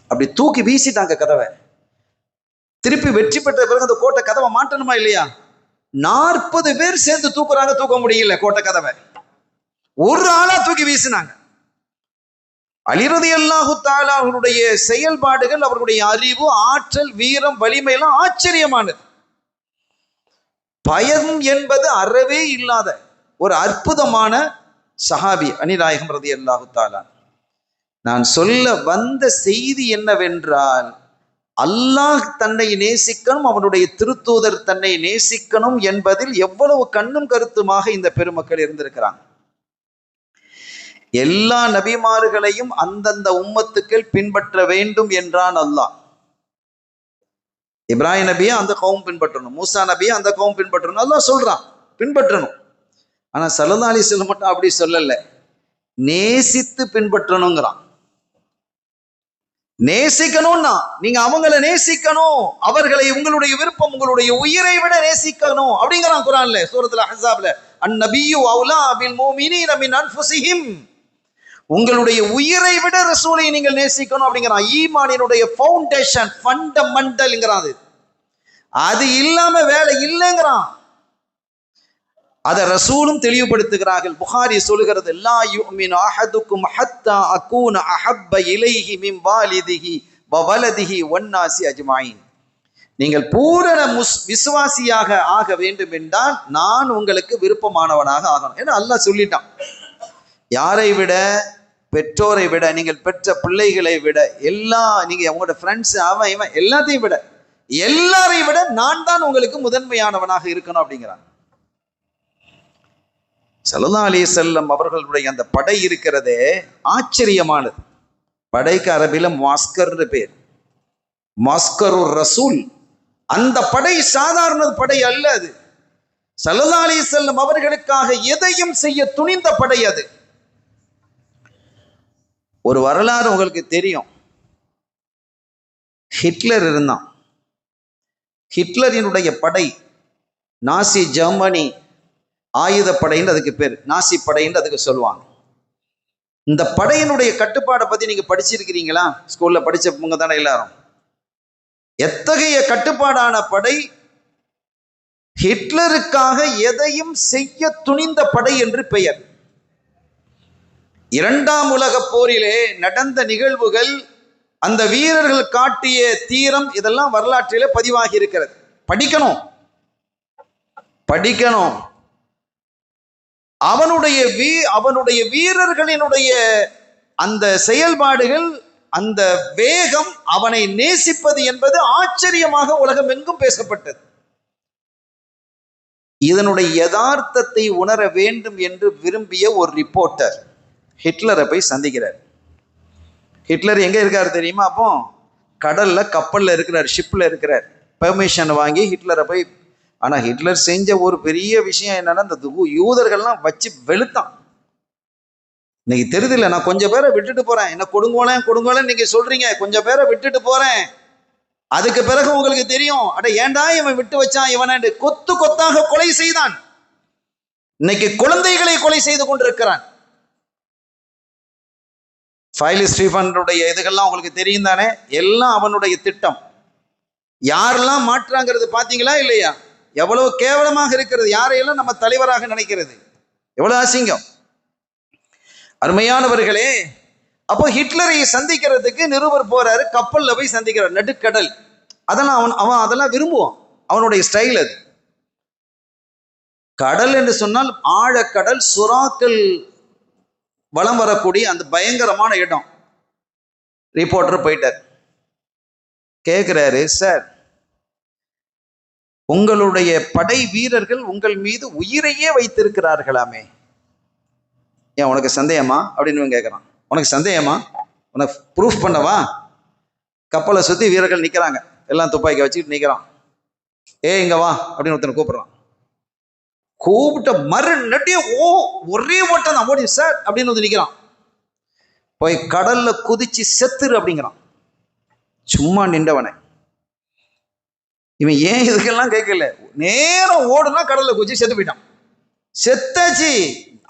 S1: அப்படி தூக்கி வீசிட்டாங்க கதவை. திருப்பி வெற்றி பெற்ற பிறகு அந்த கோட்டை கதவை மாட்டணுமா இல்லையா? 40 பேர் சேர்ந்து தூக்குறாங்க, தூக்க முடியல கோட்டை கதவை. ஒரு ஆளா தூக்கி வீசினாங்க. அலி ரலியல்லாஹு தஆலா அவர்களுடைய செயல்பாடுகள், அவர்களுடைய அறிவு, ஆற்றல், வீரம், வலிமை எல்லாம் ஆச்சரியமானது. பயம் என்பது அறவே இல்லாத ஒரு அற்புதமான சஹாபி அனிநாயகம் ரலியல்லாஹு தஆலா. நான் சொல்ல வந்த செய்தி என்னவென்றால், அல்லாஹ் தன்னை நேசிக்கணும், அவனுடைய திருத்தூதர் தன்னை நேசிக்கணும் என்பதில் எவ்வளவு கண்ணும் கருத்துமாக இந்த பெருமக்கள் இருந்திருக்கிறாங்க. எல்லா நபிமார்களையும் அந்தந்த உம்மத்துக்கள் பின்பற்ற வேண்டும் என்றான் அல்லாஹ். இப்ராஹிம் நபியை அந்த கௌம் பின்பற்றணும், மூசா நபியை அந்த கௌம் பின்பற்றணும் அல்லாஹ் சொல்றான், பின்பற்றணும். ஆனா ஸல்லல்லாஹு அலைஹி வஸல்லம் மட்டும் அப்படி சொல்லல, நேசித்து பின்பற்றணுங்கிறான். நேசிக்கணும்னா நீங்க அவங்கள நேசிக்கணும், அவர்களை உங்களுடைய விருப்பம், உங்களுடைய உயிரை விட நேசிக்கணும் அப்படிங்கிறான் குர்ஆன்ல, சூரத்துல் அஹ்ஸாப்ல. அன்-நபிய்யு அவுலா பில் முஃமினீன மின் அன்ஃபுஸிஹிம், உங்களுடைய உயிரை விட ரசூலை நீங்கள் நேசிக்கணும் அப்படிங்கிறான். ஈமானினுடைய ஃபவுண்டேஷன், ஃபண்டமெண்டல்ங்கிறான். அது இல்லாம வேலை இல்லைங்கிறான். அதை ரசூலும் தெளிவுபடுத்துகிறார்கள். புகாரி சொல்லுகிறது, லா யுமினு அஹதுக்கும் ஹத்தா அகூன அஹப்ப இலைஹி மின் வாலிதிஹி வ வலதிஹி வன்னாசி அஜ்மாயின். நீங்கள் பூரண விசுவாசியாக ஆக வேண்டும் என்றால் நான் உங்களுக்கு விருப்பமானவனாக ஆகணும். ஏன்னா அல்லாஹ் சொல்லிட்டான். யாரை விட? பெற்றோரை விட, நீங்கள் பெற்ற பிள்ளைகளை விட, நீங்க உங்களோட ஃப்ரெண்ட்ஸ், அவன் இவன் எல்லாத்தையும் விட, எல்லாரையும் விட நான் தான் உங்களுக்கு முதன்மையானவனாக இருக்கணும் அப்படிங்கிறான். ஸல்லல்லாஹு அலைஹி வஸல்லம் அவர்களுடைய அந்த படை இருக்கிறதே ஆச்சரியமானது. படைக்கு அரபில மாஸ்கர்னு பேர், மாஸ்கருர் ரசூல். அந்த படை சாதாரண படை அல்ல. அது ஸல்லல்லாஹு அலைஹி வஸல்லம் அவர்களுக்காக எதையும் செய்ய துணிந்த படை. அது ஒரு வரலாறு உங்களுக்கு தெரியும். ஹிட்லர் இருந்தான். ஹிட்லரினுடைய படை நாசி ஜெர்மனி ஆயுதப்படைன்னு அதுக்கு பேர், நாசி படைன்னு அதுக்கு சொல்லுவாங்க. இந்த படையினுடைய கட்டுப்பாடை பத்தி நீங்க படிச்சிருக்கிறீங்களா? ஸ்கூல்ல படிச்சவங்க தானே எல்லாரும். எத்தகைய கட்டுப்பாடான படை! ஹிட்லருக்காக எதையும் செய்ய துணிந்த படை என்று பெயர். 2ஆம் உலக போரிலே நடந்த நிகழ்வுகள், அந்த வீரர்கள் காட்டிய தீரம், இதெல்லாம் வரலாற்றிலே பதிவாகி இருக்கிறது. படிக்கணும். அவனுடைய வீரர்களினுடைய அந்த செயல்பாடுகள், அந்த வேகம், அவனை நேசிப்பது என்பது ஆச்சரியமாக உலகம் எங்கும் பேசப்பட்டது. இதனுடைய யதார்த்தத்தை உணர வேண்டும் என்று விரும்பிய ஒரு ரிப்போர்ட்டர் ஹிட்லரை போய் சந்திக்கிறார். ஹிட்லர் எங்க இருக்காரு தெரியுமா? அப்போ கடல்ல கப்பல்ல இருக்கிறார், ஷிப்ல இருக்கிறார். பெர்மிஷன் வாங்கி ஹிட்லரை போய். ஆனா ஹிட்லர் செஞ்ச ஒரு பெரிய விஷயம் என்னன்னா, இந்த யூதர்கள்லாம் வச்சு வெளுத்தான். இன்னைக்கு தெரியுதுல்ல, நான் கொஞ்சம் பேரை விட்டுட்டு போறேன், என்ன கொடுங்கோலன்னு நீங்க சொல்றீங்க, கொஞ்சம் பேரை விட்டுட்டு போறேன், அதுக்கு பிறகு உங்களுக்கு தெரியும், அட ஏண்டா இவன் விட்டு வச்சான் இவனை, கொத்து கொத்தாக கொலை செய்தான். இன்னைக்கு குழந்தைகளை கொலை செய்து கொண்டிருக்கிறான். ஃபைல் ஸ்டீஃபனுடைய இதுகள்லாம் உங்களுக்கு தெரியும் தானே, எல்லாம் அவனுடைய திட்டம். யாரெல்லாம் மாற்றாங்கிறது பாத்தீங்களா இல்லையா? எவ்வளவு கேவலமாக இருக்கிறது, யாரையெல்லாம் நம்ம தலைவராக நினைக்கிறது, எவ்வளவு அசிங்கம். அருமையானவர்களே, அப்போ ஹிட்லரை சந்திக்கிறதுக்கு நிருபர் போறாரு, கப்பல்ல போய் சந்திக்கிறார், நடுக்கடல். அதெல்லாம் அவன் அதெல்லாம் விரும்புவான், அவனுடைய ஸ்டைல் அது. கடல் என்று சொன்னால் ஆழக்கடல், சுறாக்கள் வலம் வரக்கூடிய அந்த பயங்கரமான இடம். ரிப்போர்ட்டர் போயிட்டார், கேட்கிறாரு, சார் உங்களுடைய படை வீரர்கள் உங்கள் மீது உயிரையே வைத்திருக்கிறார்களாமே, ஏன் உனக்கு சந்தேகமா அப்படின்னு கேட்குறான். உனக்கு சந்தேகமா, உனக்கு ப்ரூஃப் பண்ணவா? கப்பலை சுற்றி வீரர்கள் நிற்கிறாங்க, எல்லாம் துப்பாக்கி வச்சுக்கிட்டு நிற்கிறான். இங்க வா அப்படின்னு ஒருத்தனை கூப்பிடுறான். கூப்பிட்ட மறுநட்டியே ஒரே ஓட்டம் தான் ஓடி, சார் அப்படின்னு வந்து நிற்கிறான். போய் கடல்ல குதிச்சு செத்துரு அப்படிங்கிறான். சும்மா நின்றவனை இவன் ஏன் இதுக்கெல்லாம் கேட்கல, நேரம் ஓடுனா கடல்ல குதிச்சு செத்து போயிட்டான். செத்தாச்சு,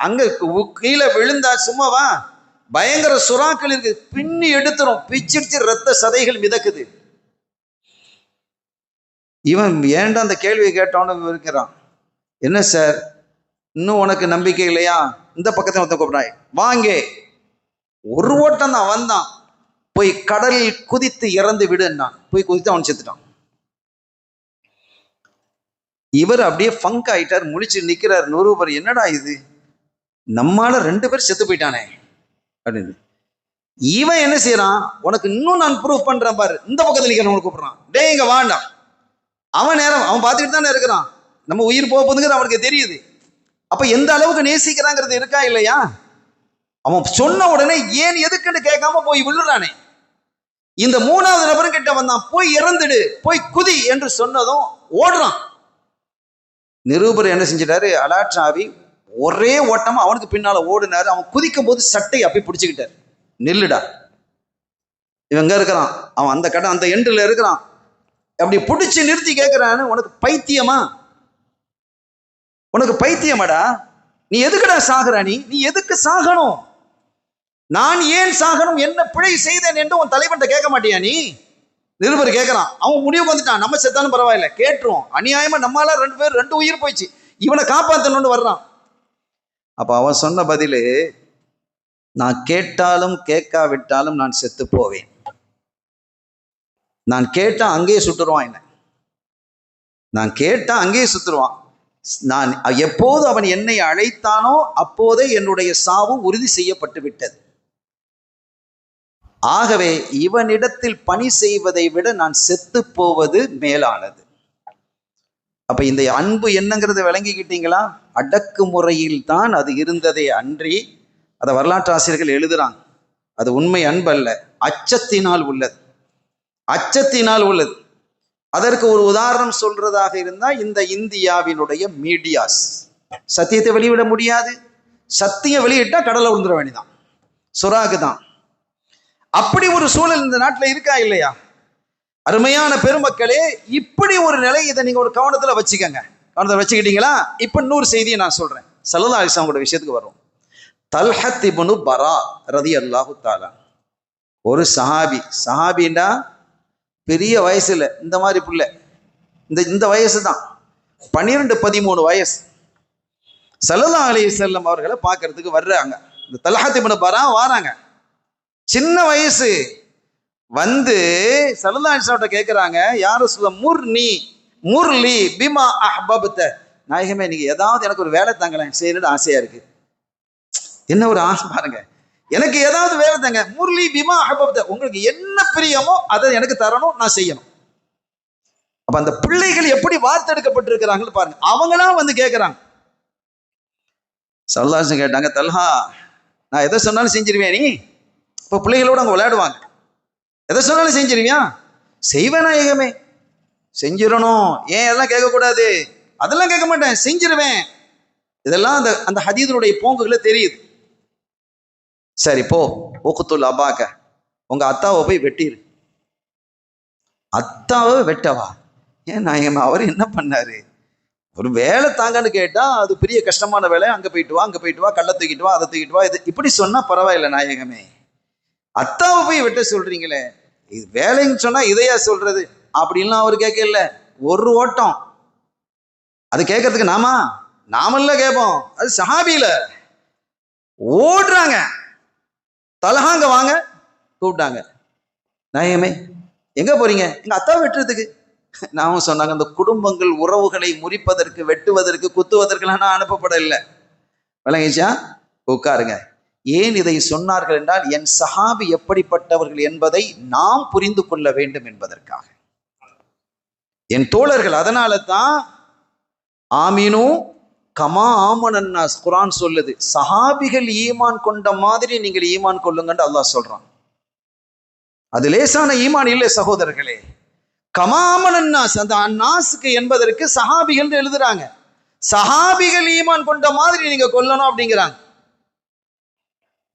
S1: அங்க கீழே விழுந்தா சும்மாவா, பயங்கர சுறாக்கள் இருக்கு, பின்னி எடுத்துரும், பிச்சிடுச்சு, ரத்த சதைகள் மிதக்குது. இவன் ஏன்டா அந்த கேள்வியை கேட்டவனு இருக்கிறான். என்ன சார் இன்னும் உனக்கு நம்பிக்கை இல்லையா? இந்த பக்கத்தை ஒருத்தன் கூப்பிடாய், வாங்க. ஒரு ஓட்டம் தான் வந்தான், போய் கடலில் குதித்து இறந்து விடுன்னா, போய் குதித்து அவன் செத்துட்டான். இவர் அப்படியே ஃபங்க் ஆயிட்டார், முழிச்சு நிக்கிறார். நூறுபர், என்னடா இது, நம்மால 2 பேர் செத்து போயிட்டானே அப்படின்னு. இவன் என்ன செய்யறான், உனக்கு இன்னும் நான் ப்ரூஃப் பண்றேன் பாரு, இந்த பக்கத்துல நிக்கிறவன் கூப்பிடுறான், டே இங்க வாண்டாம். அவன் நேரம் அவன் பார்த்துக்கிட்டு தானே இருக்கிறான், நம்ம உயிர் போகுதுங்கிறது அவனுக்கு தெரியுது. அப்ப எந்த அளவுக்கு நேசிக்கிறாங்கிறது இருக்கா இல்லையா? அவன் சொன்ன உடனே ஏன் எதுக்குன்னு கேட்காம போய் விழுறானே. இந்த 3வது நபரும் கிட்ட வந்தான், போய் இறந்துடு, போய் குதி என்று சொன்னதும் ஓடுறான். நிருபர் என்ன செஞ்சிட்டாரு, அலாட்சாவி ஒரே ஓட்டமா அவனுக்கு பின்னால ஓடினாரு. அவன் குதிக்கும் போது சட்டை அப்படி பிடிச்சுக்கிட்டார், நில்லுடா. இவங்க இருக்கிறான், அவன் அந்த கடை அந்த எண்டில் இருக்கிறான், அப்படி பிடிச்சு நிறுத்தி கேட்கிறான்னு, உனக்கு பைத்தியமா, உனக்கு பைத்தியமாடா, நீ எதுக்குடா சாகுறா, நீ எதுக்கு சாகணும், நான் ஏன் சாகணும், என்ன பிழை செய்தேன் என்று உன் தலைவன் கேட்க மாட்டியா நீ? நிருபர் கேட்கிறான். அவன் முடிவுக்கு வந்துட்டான், நம்ம செத்தாலும் பரவாயில்ல, கேட்டுருவோம், அநியாயமா நம்மளால 2 பேர் 2 உயிர் போயிடுச்சு, இவனை காப்பாற்றணும்னு வர்றான். அப்ப அவன் சொன்ன பதிலு, நான் கேட்டாலும் கேட்காவிட்டாலும் நான் செத்து போவேன், நான் கேட்டா அங்கேயே சுட்டுருவான் என்ன, நான் கேட்டா அங்கேயே சுத்துருவான், நான் எப்போது அவன் என்னை அழைத்தானோ அப்போதே என்னுடைய சாவு உறுதி செய்யப்பட்டு விட்டது, ஆகவே இவனிடத்தில் பணி செய்வதை விட நான் செத்து போவது மேலானது. அப்ப இந்த அன்பு என்னங்கிறத விளங்கிக்கிட்டீங்களா? அடக்குமுறையில் தான் அது இருந்ததே அன்றி, அதை வரலாற்று ஆசிரியர்கள் எழுதுறாங்க, அது உண்மை அன்பு அல்ல, அச்சத்தினால் உள்ளது, அச்சத்தினால் உள்ளது. அதற்கு ஒரு உதாரணம் சொல்றதாக இருந்தா, இந்த இந்தியாவினுடைய மீடியாஸ் சத்தியத்தை வெளியிட முடியாது, சத்தியம் வெளியிட்டா கடலை விழுந்துட வேண்டியதான், சுறாக்கு தான். அப்படி ஒரு சூழல் இந்த நாட்டில் இருக்கா இல்லையா? அருமையான பெருமக்களே, இப்படி ஒரு நிலை, இதை நீங்க ஒரு கவனத்துல வச்சுக்கங்க. கவனத்தில் வச்சுக்கிட்டீங்களா? இப்ப இன்னொரு செய்தியை நான் சொல்றேன், ஸல்லல்லாஹு அலைஹி வஸல்லம் விஷயத்துக்கு வரும். தல்ஹத் இப்னு பரா ரலியல்லாஹு தஆலா, ஒரு சஹாபின்னா பெரிய வயசுல, இந்த மாதிரி புள்ள, இந்த வயசு தான், 12-13 வயசு. ஸல்லல்லாஹு அலைஹி வஸல்லம் அவர்களை பார்க்கறதுக்கு வர்றாங்க. இந்த தல்ஹத் இப்னு பரா வாராங்க, சின்ன வயசு. வந்து ஸல்லல்லாஹு அலைஹி வஸல்லம் கேட்கிறாங்க, யா ரசூலல்லாஹ் முர்லி பிமா அஹ்பப்த, நாயகமே நீங்க ஏதாவது எனக்கு ஒரு வேலை தாங்களேன், செய்யணும்னு ஆசையா இருக்கு. என்ன ஒரு ஆசை பாருங்க, எனக்கு ஏதாவது வேலை தாங்க, முர்லி பிமா அஹ்பப்த, உங்களுக்கு என்ன பிரியமோ அதை எனக்கு தரணும், நான் செய்யணும். அப்ப அந்த பிள்ளைகள் எப்படி வார்த்தெடுக்கப்பட்டிருக்கிறாங்கன்னு பாருங்க, அவங்களா வந்து கேட்கிறாங்க. ஸல்லல்லாஹு அலைஹி வஸல்லம் கேட்டாங்க, தல்ஹா நான் எதை சொன்னாலும் செஞ்சிருவேன் நீ, இப்போ பிள்ளைகளோடு அங்கே விளையாடுவாங்க. எதை சொன்னாலும் செஞ்சிருவியா? செய்வேன் நாயகமே. செஞ்சிடணும். ஏன் எல்லாம் கேட்கக்கூடாது? அதெல்லாம் கேட்க மாட்டேன், செஞ்சிருவேன். இதெல்லாம் அந்த அந்த ஹதீதுடைய போங்குகளை தெரியுது. சரி போ, ஊக்குத்துல் அபாக்க, உங்க அத்தாவை போய் வெட்டிரு. அத்தாவை வெட்டவா? ஏன் நாயகமே, அவர் என்ன பண்ணாரு? ஒரு வேலை தாங்கன்னு கேட்டா அது பெரிய கஷ்டமான வேலை. அங்க போயிட்டு வா, அங்க போயிட்டு வா, கள்ள தூக்கிட்டு வா, அதை தூக்கிட்டு வா, இது இப்படி சொன்னா பரவாயில்லை நாயகமே. அத்தாவை போய் வெட்ட சொல்றீங்களே, இது வேலைன்னு சொன்னா இதையா சொல்றது அப்படின்லாம் அவர் கேட்கல. ஒரு ஓட்டம். அது கேட்கறதுக்கு நாமல்ல கேட்போம், அது சஹாபியில ஓடுறாங்க. தலஹாங்க வாங்க கூப்பிட்டாங்க. நாயகமே எங்க போறீங்க? எங்க அத்தாவை வெட்டுறதுக்கு. நாமும் சொன்னாங்க, அந்த குடும்பங்கள் உறவுகளை முறிப்பதற்கு, வெட்டுவதற்கு, குத்துவதற்கெல்லாம் நான் அனுப்பப்படவில்லை. விளங்கிச்சா? உட்காருங்க. ஏன் இதை சொன்னார்கள் என்றால், என் சஹாபி எப்படிப்பட்டவர்கள் என்பதை நாம் புரிந்து கொள்ள வேண்டும் என்பதற்காக. என் தோழர்கள். அதனால தான் ஆமீனு கமா ஆமனன்னாஸ் குர்ஆன் சொல்லுது, சஹாபிகள் ஈமான் கொண்ட மாதிரி நீங்கள் ஈமான் கொள்ளுங்கன்னு அல்லாஹ் சொல்றான். அது லேசான ஈமான் இல்லை சகோதரர்களே. கமா ஆமனன்னாஸ், அந்த அன்னாஸுக்கு என்பதற்கு சஹாபிகள் எழுதுறாங்க. சஹாபிகள் ஈமான் கொண்ட மாதிரி நீங்க கொல்லணும் அப்படிங்கிறாங்க.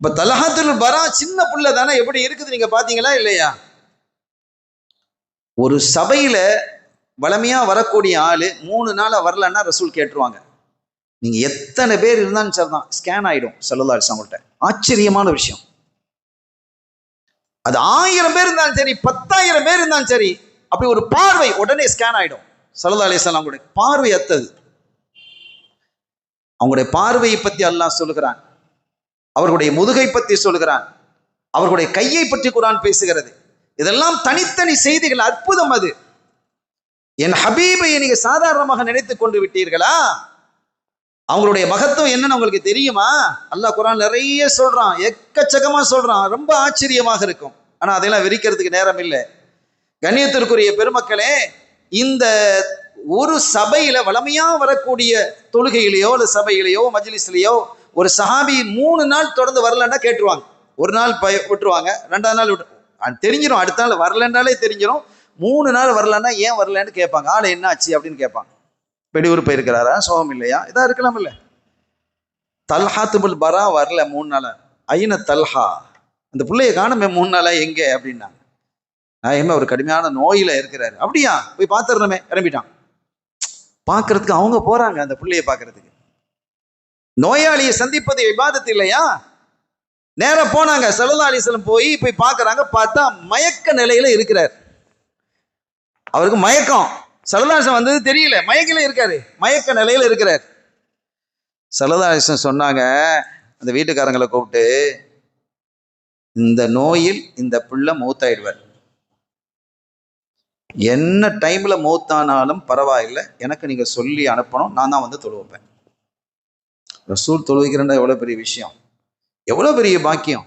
S1: இப்ப தலஹத்துல் பரா சின்ன புள்ள தானே, எப்படி இருக்குது நீங்க பாத்தீங்களா இல்லையா? ஒரு சபையில வளமையா வரக்கூடிய ஆளு 3 நாளா வரலன்னா ரசூல் கேட்டுருவாங்க. நீங்க எத்தனை பேர் இருந்தாலும் சரிதான், ஸ்கேன் ஆயிடும் ஸல்லல்லாஹு அலைஹி வஸல்லம். ஆச்சரியமான விஷயம். அது 1000 பேர் இருந்தாலும் சரி, 10,000 பேர் இருந்தாலும் சரி, அப்படி ஒரு பார்வை உடனே ஸ்கேன் ஆயிடும். ஸல்லல்லாஹு அலைஹி வஸல்லம் அவங்களுடைய பார்வை அத்தது. அவங்களுடைய பார்வையை பத்தி அல்லாஹ் சொல்லுகிறான், அவர்களுடைய முதுகை பற்றி சொல்லுகிறான், அவர்களுடைய கையை பற்றி குர்ஆன் பேசுகிறது. இதெல்லாம் தனித்தனி செய்திகள், அற்புதம். அது என் ஹபீபை நீங்க சாதாரணமாக நினைத்துக் கொண்டு விட்டீர்களா? அவங்களுடைய மகத்துவம் என்னன்னு உங்களுக்கு தெரியுமா? அல்லாஹ் குர்ஆன் நிறைய சொல்றான், எக்கச்சக்கமா சொல்றான், ரொம்ப ஆச்சரியமாக இருக்கும். ஆனா அதெல்லாம் விரிக்கிறதுக்கு நேரம் இல்லை. கண்ணியத்திற்குரிய பெருமக்களே, இந்த ஒரு சபையில வளமையா வரக்கூடிய தொழுகையிலேயோ அல்ல சபையிலேயோ மஜ்லிஸ்லயோ ஒரு சஹாபி 3 நாள் தொடர்ந்து வரலன்னா கேட்டுருவாங்க. ஒரு நாள் விட்டுருவாங்க, 2ஆவது நாள் தெரிஞ்சிடும், அடுத்த நாள் வரலன்னாலே தெரிஞ்சிடும். 3 நாள் வரலன்னா ஏன் வரலன்னு கேட்பாங்க. ஆள் என்ன ஆச்சு அப்படின்னு கேட்பாங்க. வெளியூர் போயிருக்கிறாரா, சோகம் இல்லையா, இதா இருக்கலாம். இல்ல தல்ஹாத்துல் பரா வரல 3 நாளா. ஐன தல்ஹா, அந்த பிள்ளைய காணுமே 3 நாளா எங்க அப்படின்னாங்க. நான் ஒரு கடுமையான நோயில இருக்கிறாரு. அப்படியா, போய் பார்த்துடணுமே. கிளம்பிட்டான். பார்க்கறதுக்கு அவங்க போறாங்க, அந்த பிள்ளைய பார்க்கறதுக்கு. நோயாளியை சந்திப்பது இபாதத் இல்லையா? நேரா போனாங்க. ஸல்லல்லாஹு அலைஹி வஸல்லம் போய் பார்க்கறாங்க. பார்த்தா மயக்க நிலையில இருக்கிறார். அவருக்கு மயக்கம். ஸல்லல்லாஹு அலைஹி வஸல்லம் வந்தது தெரியல, மயக்கில இருக்காரு, மயக்க நிலையில இருக்கிறார். ஸல்லல்லாஹு அலைஹி வஸல்லம் சொன்னாங்க அந்த வீட்டுக்காரங்களை கூப்பிட்டு, இந்த நோயில் இந்த பிள்ளை மௌத்தாயிடுவார். என்ன டைம்ல மௌத்தானாலும் பரவாயில்லை, எனக்கு நீங்க சொல்லி அனுப்பணும், நான் தான் வந்து தொழுவைப்பேன். ரசூல் தொழுவைக்கிறேன்னா எவ்வளவு பெரிய விஷயம், எவ்வளவு பெரிய பாக்கியம்.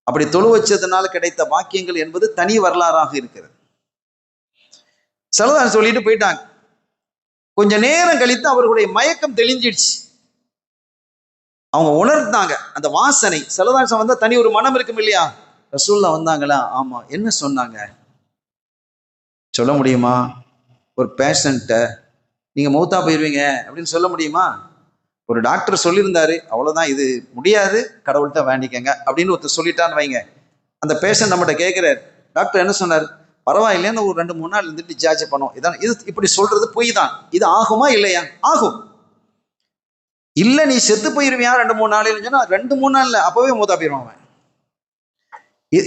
S1: அப்படி தொழு வச்சதுனால கிடைத்த பாக்கியங்கள் என்பது தனி வரலாறாக இருக்கிறது. ஸல்லல்லாஹு சொல்லிட்டு போயிட்டாங்க. கொஞ்ச நேரம் கழித்து அவர்களுடைய மயக்கம் தெளிஞ்சிடுச்சு. அவங்க உணர்ந்தாங்க அந்த வாசனை. ஸல்லல்லாஹு வந்தா தனி ஒரு மனம் இருக்கும் இல்லையா? ரசூலுல்லாஹ் வந்தாங்களா? ஆமா. என்ன சொன்னாங்க சொல்ல முடியுமா? ஒரு பேஷண்ட்டை நீங்க மௌத்தா போயிருவீங்க அப்படின்னு சொல்ல முடியுமா? ஒரு டாக்டர் சொல்லியிருந்தாரு, அவ்வளவுதான், இது முடியாது, கடவுள்கிட்ட வேண்டிக்கங்க அப்படின்னு ஒருத்தர் சொல்லிட்டான்னு வைங்க. அந்த பேஷண்ட் நம்மகிட்ட கேட்கிறார், டாக்டர் என்ன சொன்னார்? பரவாயில்லைன்னு ஒரு 2-3 நாள் இருந்துட்டு டிஸ்சார்ஜ் பண்ணும். இதான் இது. இப்படி சொல்றது பொய் தான். இது ஆகுமா இல்லையா? ஆகும். இல்ல நீ செத்து போயிருவியா 2-3 நாள் சொன்னா 2-3 நாள்ல அப்பவே மூத்தா போயிருவான்.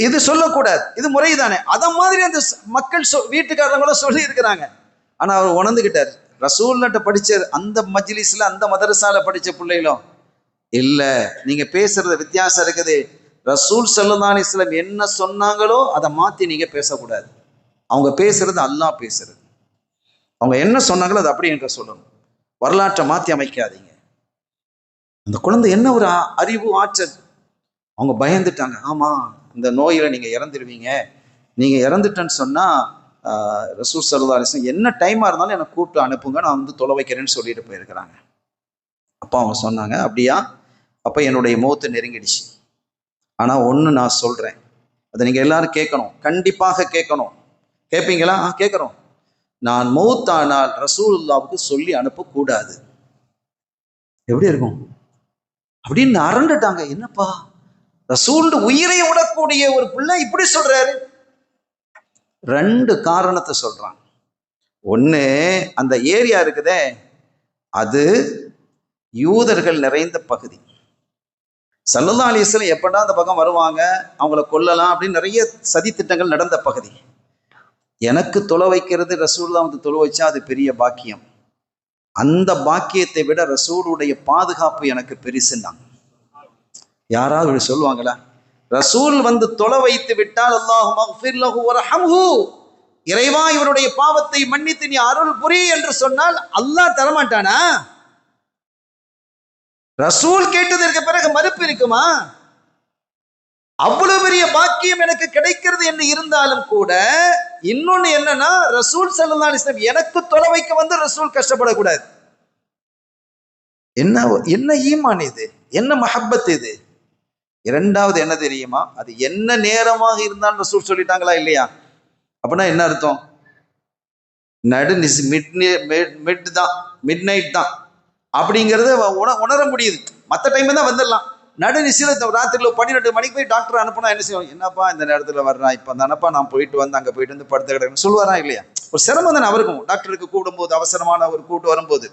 S1: இது சொல்லக்கூடாது, இது முறைதானே? அத மாதிரி அந்த மக்கள் வீட்டுக்காரங்களும் சொல்லி இருக்கிறாங்க. ஆனா அவர் உணர்ந்துகிட்டார். ரசூல்கிட்ட படிச்ச அந்த மஜ்லிஸ்ல அந்த மதரசால படிச்ச பிள்ளைகளும் இல்ல, நீங்க பேசுறது வித்தியாசம் இருக்குது. ரசூல் ஸல்லல்லாஹு அலைஹி வஸல்லம் என்ன சொன்னாங்களோ அதை மாத்தி நீங்க பேசக்கூடாது. அவங்க பேசுறது அல்லாஹ் பேசுறது. அவங்க என்ன சொன்னாங்களோ அதை அப்படி எனக்கு சொல்லணும். வரலாற்றை மாத்தி அமைக்காதீங்க. அந்த குழந்தை என்ன ஒரு அறிவு, ஆற்றல். அவங்க பயந்துட்டாங்க. ஆமா, இந்த நோயில நீங்க இறந்துருவீங்க, நீங்க இறந்துட்டேன்னு சொன்னா ரசூல் ஸல்லல்லாஹு அலைஹி வஸல்லம் என்ன டைமா இருந்தாலும் எனக்கு கூப்பிட்டு அனுப்புங்க, நான் வந்து தொலை வைக்கிறேன்னு சொல்லிட்டு போயிருக்கிறாங்க. அப்போ அவங்க சொன்னாங்க, அப்படியா? அப்ப என்னுடைய மௌத்து நெருங்கிடுச்சு. ஆனா ஒண்ணு நான் சொல்றேன், அதை நீங்க எல்லாரும் கேட்கணும், கண்டிப்பாக கேட்கணும். கேட்பீங்களா? கேட்கிறோம். நான் மௌத்தானால் ரசூலுல்லாவுக்கு சொல்லி அனுப்பக்கூடாது. எப்படி இருக்கும் அப்படின்னு அரண்டுட்டாங்க. என்னப்பா, ரசூல் உயிரை விடக்கூடிய ஒரு பிள்ளை இப்படி சொல்றாரு? 2 காரணத்தை சொல்றாங்க. ஒண்ணு, அந்த ஏரியா இருக்குதே அது யூதர்கள் நிறைந்த பகுதி. ஸல்லல்லாஹு அலைஹி வஸல்லம் எப்படா அந்த பக்கம் வருவாங்க, அவங்கள கொல்லலாம் அப்படின்னு நிறைய சதி திட்டங்கள் நடந்த பகுதி. எனக்கு தொலை வைக்கிறது, ரசூலுல்லாஹ் வந்து தொலை வச்சா அது பெரிய பாக்கியம். அந்த பாக்கியத்தை விட ரசூலுடைய பாதுகாப்பு எனக்கு பெருசுன்னாங்க. யாராவது சொல்லுவாங்களா? ரசூல் வந்து தொலை வைத்து விட்டால் அல்லாஹும்ம ஃபிர் லஹு வர்ஹம்ஹு, இறைவா இவருடைய பாவத்தை மன்னித்து நீ அருள் புரி என்று சொன்னால் அல்லாஹ் தரமாட்டானா? ரசூல் கேட்டதற்கு பிறகு மறுப்பு இருக்குமா? அவ்வளவு பெரிய பாக்கியம் எனக்கு கிடைக்கிறது என்று இருந்தாலும் கூட இன்னொன்னு என்னன்னா, ரசூல் ஸல்லல்லாஹு அலைஹி வஸல்லம் எனக்கு தொலை வைக்க வந்து ரசூல் கஷ்டப்படக்கூடாது. என்ன ஈமான் இது, என்ன மஹப்பத் இது? இரண்டாவது என்ன தெரியுமா? அது என்ன நேரமாக இருந்தாலும் ரசூல் சொல்லிட்டாங்களா இல்லையா? அப்படின்னா என்ன அர்த்தம்? மிட் நைட் தான் அப்படிங்கிறது உணர முடியுது. மற்ற டைம் தான் வந்துடலாம். நடுநிசில ராத்திரில 12 மணிக்கு போய் டாக்டர் அனுப்புனா என்ன செய்வோம்? என்னப்பா இந்த நேரத்துல வர்றான், இப்ப தானப்பா நான் போயிட்டு வந்து அங்க போயிட்டு வந்து படுத்து கிடக்குன்னு சொல்லுவாரா இல்லையா? ஒரு சிரமம் தானே அவருக்கும். டாக்டருக்கு கூடும்போது, அவசரமான ஒரு கூட்டு வரும்போது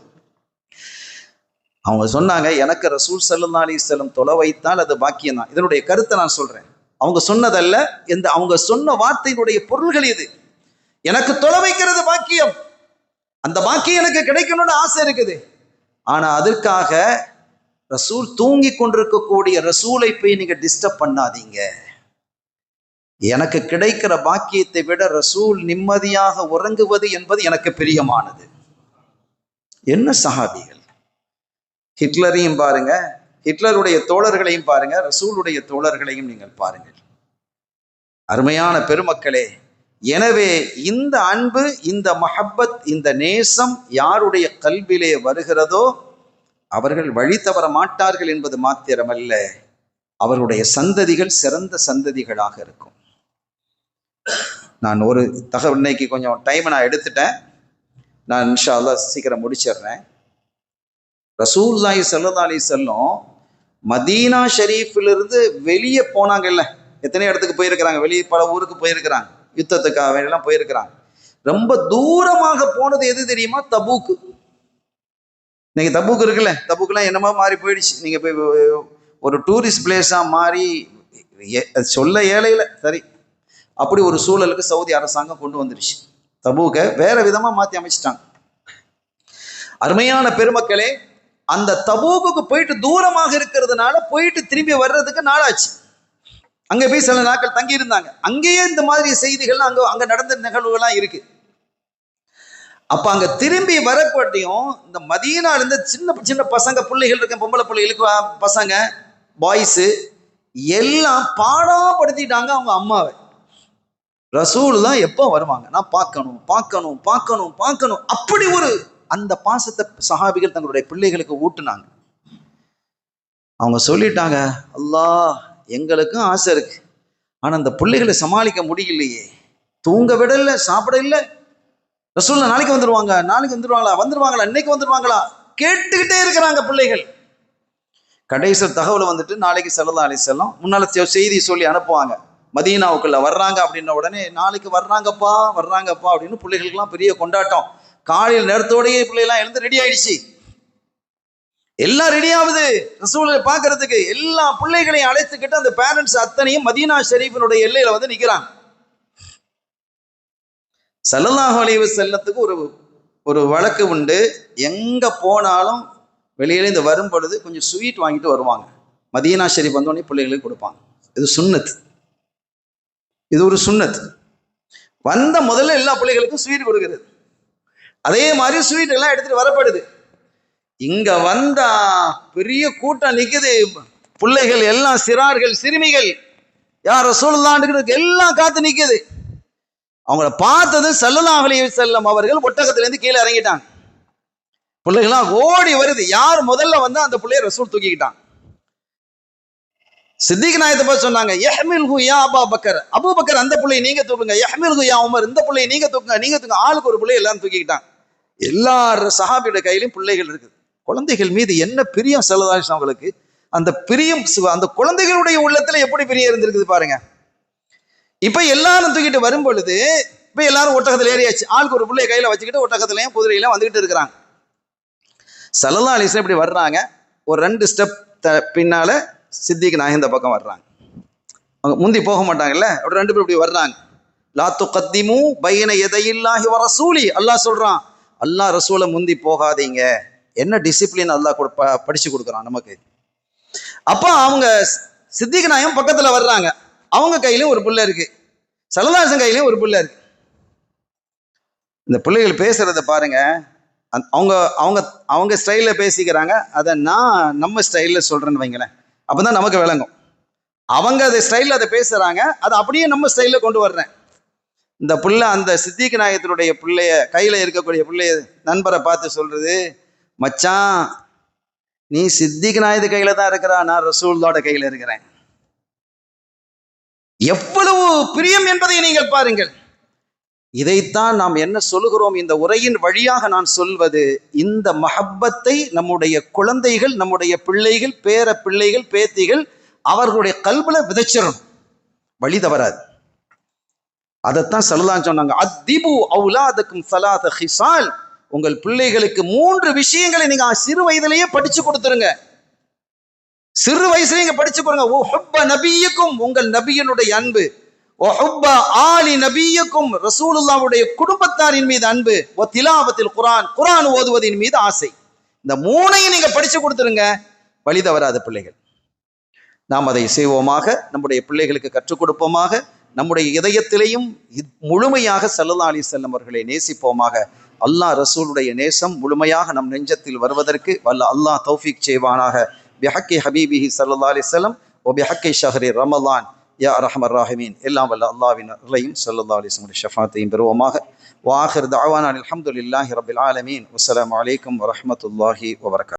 S1: அவங்க சொன்னாங்க, எனக்கு ரசூல் ஸல்லல்லாஹு அலைஹி வஸல்லம் தொலை வைத்தால் அது பாக்கியம் தான். இதனுடைய கருத்தை நான் சொல்றேன், அவங்க சொன்னதல்ல, அவங்க சொன்ன வார்த்தையினுடைய பொருள்கள் இது. எனக்கு தொலை வைக்கிறது பாக்கியம், அந்த பாக்கியம் எனக்கு கிடைக்கணும்னு ஆசை இருக்குது. ஆனா அதற்காக ரசூல் தூங்கி கொண்டிருக்கக்கூடிய ரசூலை போய் நீங்க டிஸ்டர்ப் பண்ணாதீங்க. எனக்கு கிடைக்கிற பாக்கியத்தை விட ரசூல் நிம்மதியாக உறங்குவது என்பது எனக்கு பிரியமானது. என்ன சஹாபிகள்! ஹிட்லரையும் பாருங்க, ஹிட்லருடைய தோழர்களையும் பாருங்க, ரசூலுடைய தோழர்களையும் நீங்கள் பாருங்கள். அருமையான பெருமக்களே, எனவே இந்த அன்பு, இந்த மஹப்பத், இந்த நேசம் யாருடைய கல்விலே வருகிறதோ அவர்கள் வழி தவற மாட்டார்கள் என்பது மாத்திரமல்ல, அவருடைய சந்ததிகள் சிறந்த சந்ததிகளாக இருக்கும். நான் ஒரு தகவல், இன்னைக்கு கொஞ்சம் டைம் நான் எடுத்துட்டேன், நான் இன்ஷா அல்லாஹ் சீக்கிரம் முடிச்சிடுறேன். ரசூலுல்லாஹி ஸல்லல்லாஹு அலைஹி வஸல்லம் மதீனா ஷரீஃபிலிருந்து வெளியே போனாங்கல்ல, எத்தனை இடத்துக்கு போயிருக்கிறாங்க, வெளியே பல ஊருக்கு போயிருக்கிறாங்க, யுத்தத்துக்காக எல்லாம் போயிருக்கிறாங்க. ரொம்ப தூரமாக போனது எது தெரியுமா? தபூக்கு. இன்னைக்கு தபூக்கு இருக்குல்ல, தபூக்குலாம் என்னமோ மாறி போயிடுச்சு. நீங்க போய் ஒரு டூரிஸ்ட் பிளேஸா மாறி, சொல்ல ஏழையில சரி, அப்படி ஒரு சூழலுக்கு சவுதி அரசாங்கம் கொண்டு வந்துருச்சு. தபூக்க வேற விதமா மாத்தி அமைச்சிட்டாங்க. அருமையான பெருமக்களே, அந்த தபூக்கு போயிட்டு தூரமாக இருக்கிறதுனால போயிட்டு திரும்பி வர்றதுக்கு நாளாச்சு. அங்க போய் சில நாட்கள் தங்கி இருந்தாங்க. அங்கேயே இந்த மாதிரி செய்திகள் அங்க நடந்த நிகழ்வுகள்லாம் இருக்கு. அப்ப அங்க திரும்பி வரப்பட்டியும் இந்த மதீனால இருந்து சின்ன சின்ன பசங்க, பிள்ளைகள் இருக்க, பொம்பளை பிள்ளைகளுக்கு, பசங்க, பாய்ஸ் எல்லாம் பாடாப்படுத்திட்டாங்க அவங்க அம்மாவை. ரசூல் தான் எப்போ வருவாங்க, நான் பார்க்கணும் பார்க்கணும் பார்க்கணும் பார்க்கணும், அப்படி ஒரு அந்த பாசத்தை சஹாபிகள் தங்களுடைய பிள்ளைகளுக்கு ஊட்டுனாங்க. அவங்க சொல்லிட்டாங்க, அல்லாஹ் எங்களுக்கும் ஆசை இருக்கு, ஆனா அந்த பிள்ளைகளை சமாளிக்க முடியலையே, தூங்க விடல, சாப்பிட இல்லை. ரசூலுல்லாஹ் நாளைக்கு வந்துருவாங்க, நாளைக்கு வந்துருவாங்களா, இன்னைக்கு வந்துருவாங்களா கேட்டுக்கிட்டே இருக்கிறாங்க பிள்ளைகள். கடைசி தகவல் வந்துட்டு நாளைக்கு ஸல்லல்லாஹு அலைஹி வஸல்லம் முன்னால செய்தி சொல்லி அனுப்புவாங்க, மதீனாவுக்குள்ள வர்றாங்க அப்படின்ன உடனே நாளைக்கு வர்றாங்கப்பா அப்படின்னு பிள்ளைகளுக்கெல்லாம் பெரிய கொண்டாட்டம். காலையில் நேரத்தோடையே பிள்ளைகள்லாம் எழுந்து ரெடி ஆயிடுச்சு, எல்லாம் ரெடி ஆகுது ரசூலை பார்க்கறதுக்கு. எல்லா பிள்ளைகளையும் அழைத்துக்கிட்டு அந்த பேரண்ட்ஸ் அத்தனையும் மதீனா ஷரீஃபினுடைய எல்லையில வந்து நிக்கிறாங்க. ஸல்லல்லாஹு அலைஹி வஸல்லத்துக்கு ஒரு வழக்கு உண்டு, எங்க போனாலும் வெளியில இந்த வரும் பொழுது கொஞ்சம் ஸ்வீட் வாங்கிட்டு வருவாங்க. மதீனா ஷரீஃப் வந்தோடனே பிள்ளைகளுக்கு கொடுப்பாங்க. இது சுன்னத், இது ஒரு சுன்னத். வந்த முதல்ல எல்லா பிள்ளைகளுக்கும் ஸ்வீட் கொடுக்குறது. அதே மாதிரி ஸ்வீட் எல்லாம் எடுத்துட்டு வரப்படுது. இங்க வந்தா பெரிய கூட்டம் நிக்குது, பிள்ளைகள் எல்லாம், சிறார்கள், சிறுமிகள், யார் ரசூலுல்லாஹ்க்கு எல்லாம் காத்து நிக்குது. அவங்கள பார்த்தது ஸல்லல்லாஹு அலைஹி வஸல்லம் அவர்கள் ஒட்டகத்துல இருந்து கீழே இறங்கிட்டாங்க. பிள்ளைகள்லாம் ஓடி வருது. யார் முதல்ல வந்தா அந்த பிள்ளைய ரசூல் தூக்கிக்கிட்டாங்க. சித்திக் நாயகத்தை பார்த்து சொன்னாங்க, யஹ்மில்ஹு யா அபூபக்கர், அபூபக்கர் அந்த பிள்ளையை நீங்க தூக்குங்க, யஹ்மில்ஹு யா உமர் இந்த பிள்ளையை நீங்க தூக்குங்க, நீங்க தூக்குங்க. ஆளுக்கு ஒரு பிள்ளையை எல்லாரும் தூக்கிக்கிட்டாங்க. எல்லார் சஹாபியோட கையிலும் பிள்ளைகள் இருக்குது. குழந்தைகள் மீது என்ன பிரியம் ஸல்லல்லாஹு அலைஹி வஸல்லம் அவங்களுக்கு. அந்த பிரியம் அந்த குழந்தைகளுடைய உள்ளத்துல எப்படி பிரியம் இருந்திருக்குது பாருங்க. இப்ப எல்லாரும் தூக்கிட்டு வரும் பொழுது இப்ப எல்லாரும் ஒட்டகத்துல ஏறியாச்சு. ஆளுக்கு ஒரு பிள்ளைய கையில வச்சுக்கிட்டு ஒட்டகத்திலையும் குதிரையிலும் வந்துகிட்டு இருக்கிறாங்க. ஸல்லல்லாஹு அலைஹி வஸல்லம் இப்படி வர்றாங்க. ஒரு 2 ஸ்டெப் பின்னால சித்திக் நாயகம் இந்த பக்கம் வர்றாங்க. அவங்க முந்தி போக மாட்டாங்கல்ல, அப்படி 2 பேர் இப்படி வர்றாங்க. லா துகத்திமு பைன யதையில்லாஹி வ ரசூலி, அல்லாஹ் சொல்றான், அல்லாஹ் ரசூலை முந்தி போகாதீங்க. என்ன டிசிப்ளின் அல்லாஹ் படிச்சு கொடுக்குறான் நமக்கு. அப்ப அவங்க சித்திக் நாயகம் பக்கத்துல வர்றாங்க. அவங்க கையிலும் ஒரு புள்ள இருக்கு, ஸல்லல்லாஹு அலைஹி வஸல்லம் கையிலும் ஒரு புள்ள இருக்கு. இந்த பிள்ளைகள் பேசுறத பாருங்க. அவங்க அவங்க அவங்க ஸ்டைல்ல பேசிக்கிறாங்க. அதை நான் நம்ம ஸ்டைல்ல சொல்றேன்னு வைங்களேன், அப்பதான் நமக்கு விளங்கும். அவங்க அதை ஸ்டைல்ல அதை பேசுறாங்க, அதை அப்படியே நம்ம ஸ்டைல்ல கொண்டு வர்றேன். இந்த புள்ள அந்த சித்திக் நாயகத்தினுடைய பிள்ளைய கையில இருக்கக்கூடிய பிள்ளைய நண்பரை பார்த்து சொல்றது, மச்சான் நீ சித்திக் நாயக கையில தான் இருக்கிறா, நான் ரசூலுல்லாஹ்வோட கையில இருக்கிறேன். எவ்வளவு பிரியம் என்பதை நீங்கள் பாருங்கள். இதைத்தான் நாம் என்ன சொல்லுகிறோம், இந்த உரையின் வழியாக நான் சொல்வது, இந்த மஹப்பத்தை நம்முடைய குழந்தைகள், நம்முடைய பிள்ளைகள், பேர பிள்ளைகள், பேத்திகள் அவர்களுடைய கல்புல விதைச்சிடணும், வழி தவறாது. அதைத்தான் ஸல்லல்லாஹு சொன்னாங்க, அத்திபு அவுலாதக்கும் ஸலாத ஹிசால், உங்கள் பிள்ளைகளுக்கு 3 விஷயங்களை நீங்க சிறு வயதிலேயே படிச்சு கொடுத்துருங்க. சிறு வயசுல நீங்க படிச்சு கொடுங்க. உஹுப்ப நபியக்கும், உங்கள் நபியினுடைய அன்பு. உஹுப்ப ஆலி நபியக்கும், ரசூலுல்லாஹ்வுடைய குடும்பத்தாரின் மீது அன்பு. வ திலாவத்தில் குர்ஆன், குர்ஆன் ஓதுவதின் மீது ஆசை. இந்த 3ஐயும் நீங்க படிச்சு கொடுத்துருங்க, வழி தவறாத பிள்ளைகள். நாம் அதை செய்வோமாக, நம்முடைய பிள்ளைகளுக்கு கற்றுக் கொடுப்போமாக, நம்முடைய இதயத்திலேயும் முழுமையாக ஸல்லல்லாஹு அலைஹி வஸல்லம் அவர்களை நேசிப்போமாக. அல்லாஹ் ரசூலுடைய நேசம் முழுமையாக நம் நெஞ்சத்தில் வருவதற்கு வல்ல அல்லாஹ் தௌஃபீக் செய்வானாக. பிஹக்கி ஹபீபிஹி ஸல்லல்லாஹு அலைஹி வஸல்லம் வ பிஹக்கி ஷஹ்ரி ரமலான் யா அர்ஹமர் ராஹிமீன். எல்லாம் வல்ல அல்லாஹ்வின் அருளையும் ஸல்லல்லாஹு அலைஹி வஸல்லம் ஷஃபாத்தையும் பெறுவோமாக. வ ஆகிர் தஅவானா அல்ஹம்துலில்லாஹி ரப்பில் ஆலமீன். வஸ்ஸலாமு அலைக்கும் வ ரஹ்மத்துல்லாஹி வ பரகாத்துஹு.